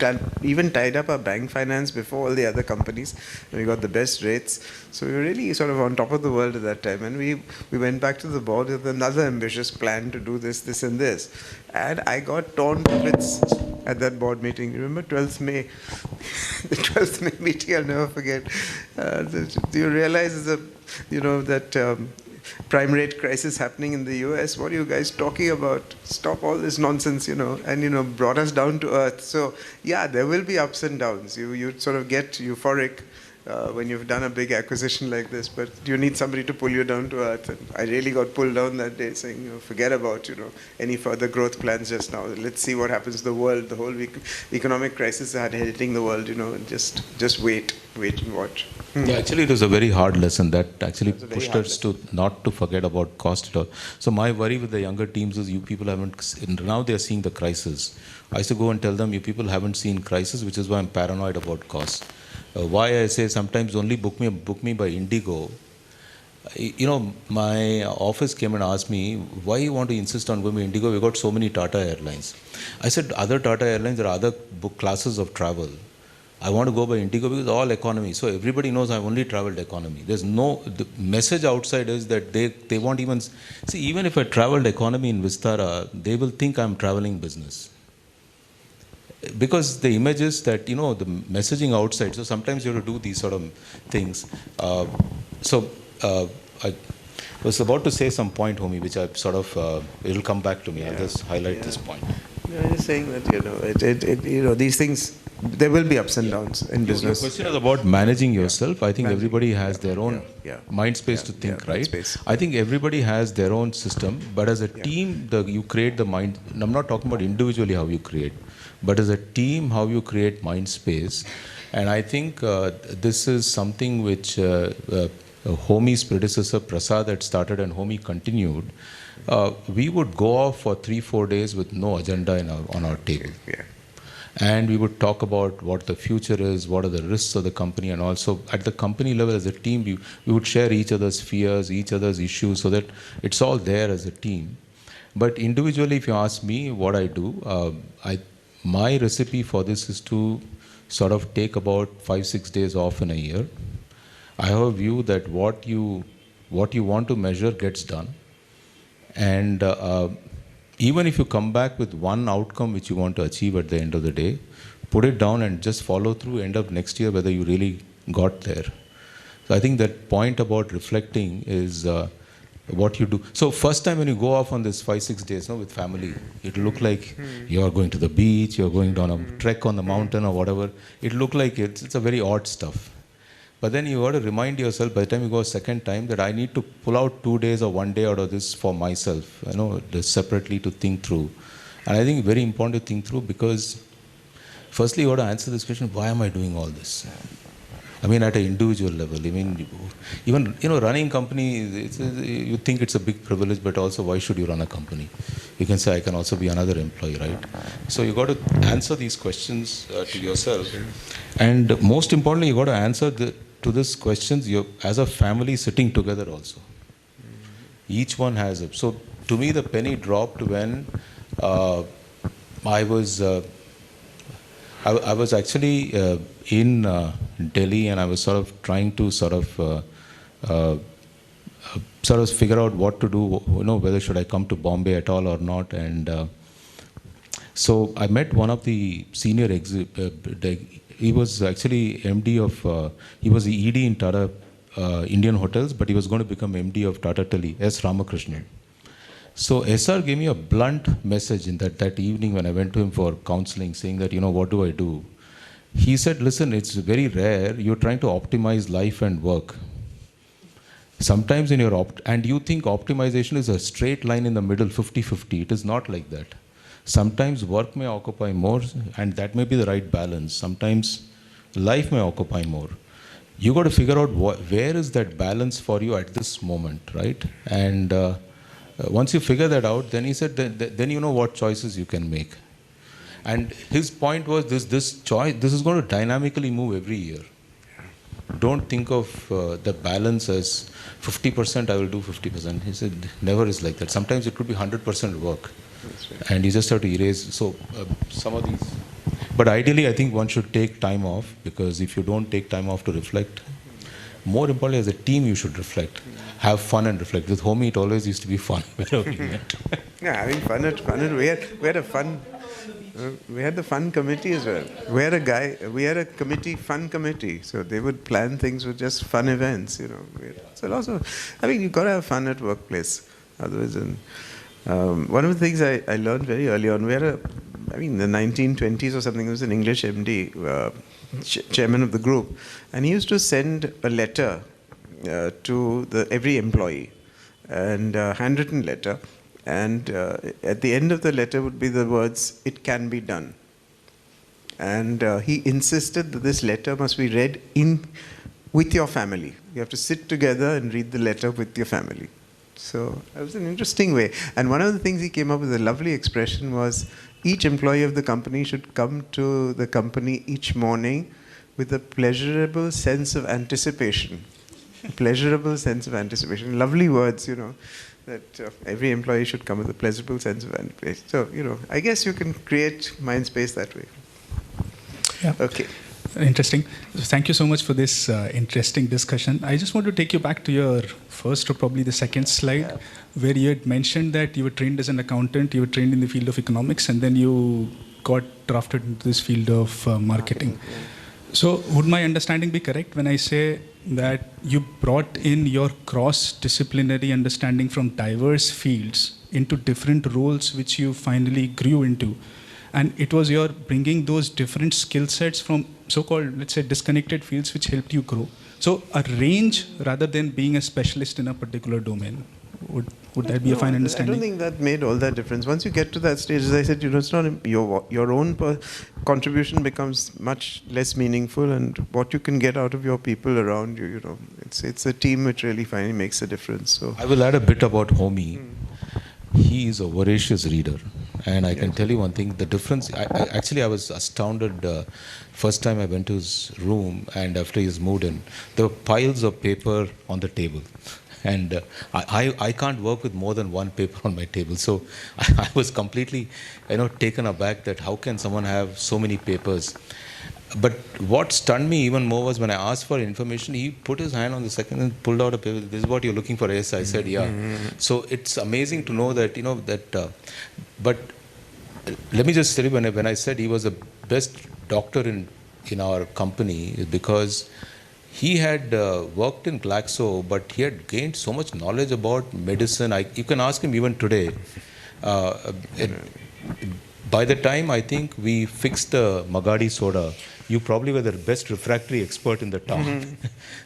even tied up our bank finance before all the other companies, and we got the best rates. So we were really sort of on top of the world at that time, and we went back to the board with another ambitious plan to do this, and this. And I got torn to bits at that board meeting. Remember 12th May? The 12th May meeting, I'll never forget. You realize that prime rate crisis happening in the US. What are you guys talking about? Stop all this nonsense, and brought us down to earth. So yeah, there will be ups and downs. You sort of get euphoric when you've done a big acquisition like this, but you need somebody to pull you down to earth. And I really got pulled down that day, saying, forget about any further growth plans just now. Let's see what happens to the world. The whole economic crisis is hitting the world, and just wait. wait and watch. Yeah, actually, it was a very hard lesson that actually pushed us to not to forget about cost at all. So my worry with the younger teams is you people haven't, now they are seeing the crisis. I used to go and tell them, you people haven't seen crisis, which is why I'm paranoid about cost. Why I say sometimes only book me by Indigo. You know, my office came and asked me, why you want to insist on going by Indigo? We got so many Tata Airlines. I said, other Tata Airlines, there are other classes of travel. I want to go by Indigo because all economy. So everybody knows I've only traveled economy. There's no, the message outside is that they won't even, see, even if I traveled economy in Vistara, they will think I'm traveling business. Because the image is that, you know, the messaging outside, so sometimes you have to do these sort of things. I was about to say some point, Homi, which I sort of, it'll come back to me. I'll just highlight this point. I'm just saying that, you know, these things, there will be ups and downs in business. Your question is about managing yourself. I think everybody has their own mind space to think, right? I think everybody has their own system, but as a team, you create the mind. I'm not talking about individually how you create, but as a team, how you create mind space. And I think this is something which Homi's predecessor Prasad had started and Homi continued. We would go off for 3-4 days with no agenda on our table. And we would talk about what the future is, what are the risks of the company, and also at the company level as a team, we would share each other's fears, each other's issues, so that it's all there as a team. But individually, if you ask me what I do, my recipe for this is to sort of take about 5-6 days off in a year. I have a view that what you want to measure gets done. And even if you come back with one outcome which you want to achieve at the end of the day, put it down and just follow through, end of next year whether you really got there. So I think that point about reflecting is what you do. So first time when you go off on this 5-6 days with family, it'll look like you're going to the beach, you're going down a trek on the mountain or whatever. It'll look like it's a very odd stuff. But then you got to remind yourself by the time you go a second time that I need to pull out 2 days or 1 day out of this for myself, separately to think through. And I think it's very important to think through because firstly you got to answer this question, why am I doing all this? I mean, at an individual level, I mean, even, running company, you think it's a big privilege, but also why should you run a company? You can say, I can also be another employee, right? So you got to answer these questions to yourself. And most importantly, you got to answer to these questions as a family sitting together also. Each one has it. So to me, the penny dropped when I was actually in Delhi, and I was sort of trying to sort of figure out what to do, whether should I come to Bombay at all or not. And so I met one of the senior he was actually MD of, he was the ED in Tata Indian Hotels, but he was going to become MD of Tata Tea, S. Ramakrishnan. So SR gave me a blunt message in that evening when I went to him for counseling, saying that, what do I do? He said, listen, it's very rare. You're trying to optimize life and work. Sometimes in your and you think optimization is a straight line in the middle, 50-50. It is not like that. Sometimes work may occupy more, and that may be the right balance. Sometimes life may occupy more. You got to figure out where is that balance for you at this moment, right? And once you figure that out, then he said, then you know what choices you can make. And his point was this choice, this is going to dynamically move every year. Don't think of the balance as 50% I will do 50%. He said, never is like that. Sometimes it could be 100% work. Right. And you just have to erase. So some of these. But ideally, I think one should take time off, because if you don't take time off to reflect, more importantly, as a team, you should reflect. Have fun and reflect. With Homi, it always used to be fun. Yeah, having fun. We had a fun. We had the fun committee as well. We had a committee, fun committee. So they would plan things with just fun events, So also, you've got to have fun at workplace. Otherwise, one of the things I learned very early on, we had in the 1920s or something, there was an English MD, chairman of the group, and he used to send a letter to every employee, and handwritten letter. And at the end of the letter would be the words, "It can be done." And he insisted that this letter must be read with your family. You have to sit together and read the letter with your family. So it was an interesting way. And one of the things he came up with, a lovely expression, was each employee of the company should come to the company each morning with a pleasurable sense of anticipation. Pleasurable sense of anticipation. Lovely words, that every employee should come with a pleasurable sense of anticipation. So, I guess you can create mind space that way. Yeah. Okay. Interesting. Thank you so much for this interesting discussion. I just want to take you back to your first or probably the second slide, where you had mentioned that you were trained as an accountant, you were trained in the field of economics, and then you got drafted into this field of marketing. So would my understanding be correct when I say that you brought in your cross-disciplinary understanding from diverse fields into different roles which you finally grew into? And it was your bringing those different skill sets from so-called, let's say, disconnected fields which helped you grow. So a range rather than being a specialist in a particular domain. Would that be a fine understanding? I don't think that made all that difference. Once you get to that stage, as I said, it's not your own contribution becomes much less meaningful, and what you can get out of your people around you, it's a team which really finally makes a difference. So I will add a bit about Homi. He is a voracious reader. And I can tell you one thing, the difference, I was astounded first time I went to his room, and after he's moved in, there were piles of paper on the table. And I can't work with more than one paper on my table. So I was completely, taken aback that how can someone have so many papers. But what stunned me even more was when I asked for information, he put his hand on the second and pulled out a paper. This is what you're looking for, yes? I said, yeah. So it's amazing to know that, but let me just tell you, when I said he was the best doctor in our company, because he had worked in Glaxo, but he had gained so much knowledge about medicine. You can ask him even today. By the time I think we fixed the Magadi soda, you probably were the best refractory expert in the town.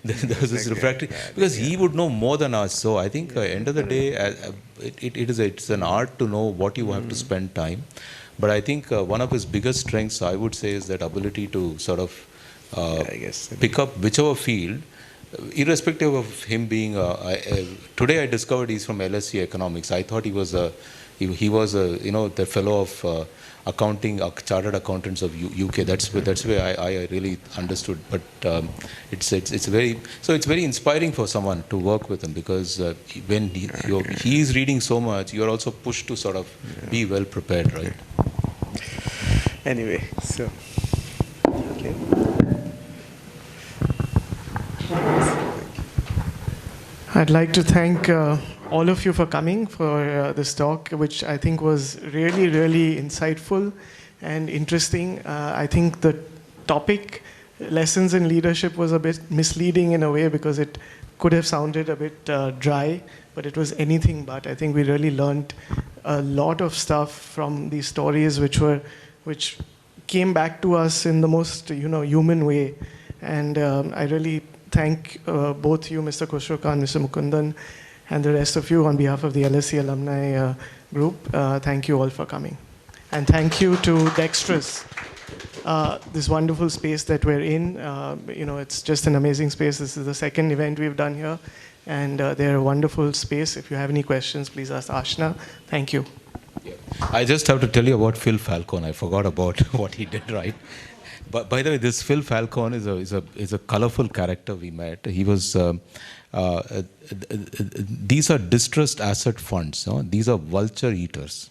There was this refractory, because he would know more than us. So I think end of the day, it's an art to know what you have to spend time. But I think one of his biggest strengths, I would say, is that ability to sort of pick up whichever field, irrespective of him being today I discovered he's from LSE Economics. I thought he was the fellow of accounting, chartered accountants of UK. That's where I really understood. But it's very inspiring for someone to work with him, because when he is reading so much, you're also pushed to sort of be well prepared, right? Anyway, so okay. I'd like to thank all of you for coming for this talk, which I think was really, really insightful and interesting. I think the topic, lessons in leadership, was a bit misleading in a way, because it could have sounded a bit dry, but it was anything but. I think we really learned a lot of stuff from these stories, which came back to us in the most human way. And I really thank both you, Mr. Khusrokhan, Mr. Mukundan, and the rest of you on behalf of the LSE alumni group. Thank you all for coming. And thank you to Dextrus, this wonderful space that we're in. It's just an amazing space. This is the second event we've done here, and they're a wonderful space. If you have any questions, please ask Ashna. Thank you. Yeah. I just have to tell you about Phil Falcone. I forgot about what he did, right? But by the way, this Phil Falcone is a colorful character we met. He was these are distressed asset funds. These are vulture eaters.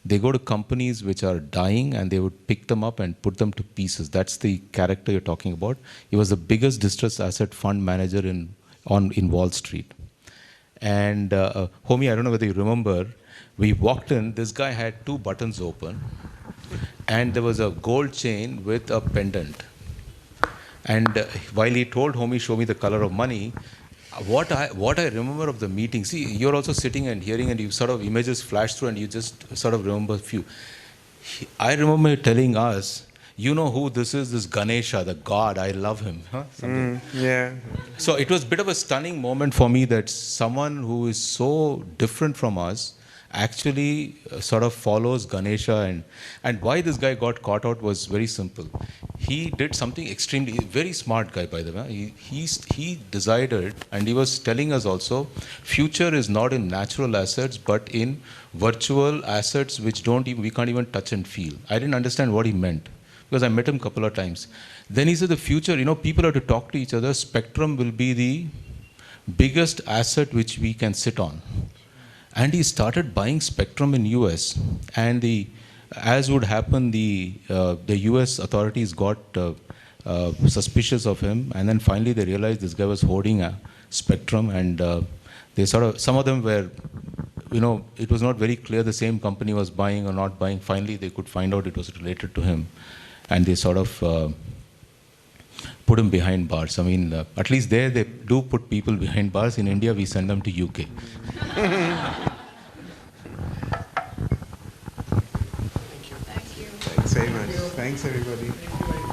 They go to companies which are dying, and they would pick them up and put them to pieces. That's the character you're talking about. He was the biggest distressed asset fund manager in Wall Street. And Homi, I don't know whether you remember, we walked in. This guy had 2 buttons open, and there was a gold chain with a pendant. And while he told Homi, show me the color of money, what I remember of the meeting, see, you're also sitting and hearing, and you sort of images flash through, and you just sort of remember a few. I remember telling us, you know who this is, this Ganesha, the god, I love him. Huh? Yeah. So it was a bit of a stunning moment for me that someone who is so different from us actually sort of follows Ganesha. And why this guy got caught out was very simple. He did something extremely, very smart guy, by the way. He decided, and he was telling us also, future is not in natural assets, but in virtual assets which we can't even touch and feel. I didn't understand what he meant, because I met him a couple of times. Then he said the future, people have to talk to each other. Spectrum will be the biggest asset which we can sit on. And he started buying spectrum in US, and as would happen, the US authorities got suspicious of him, and then finally they realized this guy was hoarding a spectrum, and they some of them were, it was not very clear the same company was buying or not buying. Finally they could find out it was related to him, and they sort of put him behind bars. I mean, at least there they do put people behind bars. In India, we send them to UK. Thanks very much. Thanks, everybody.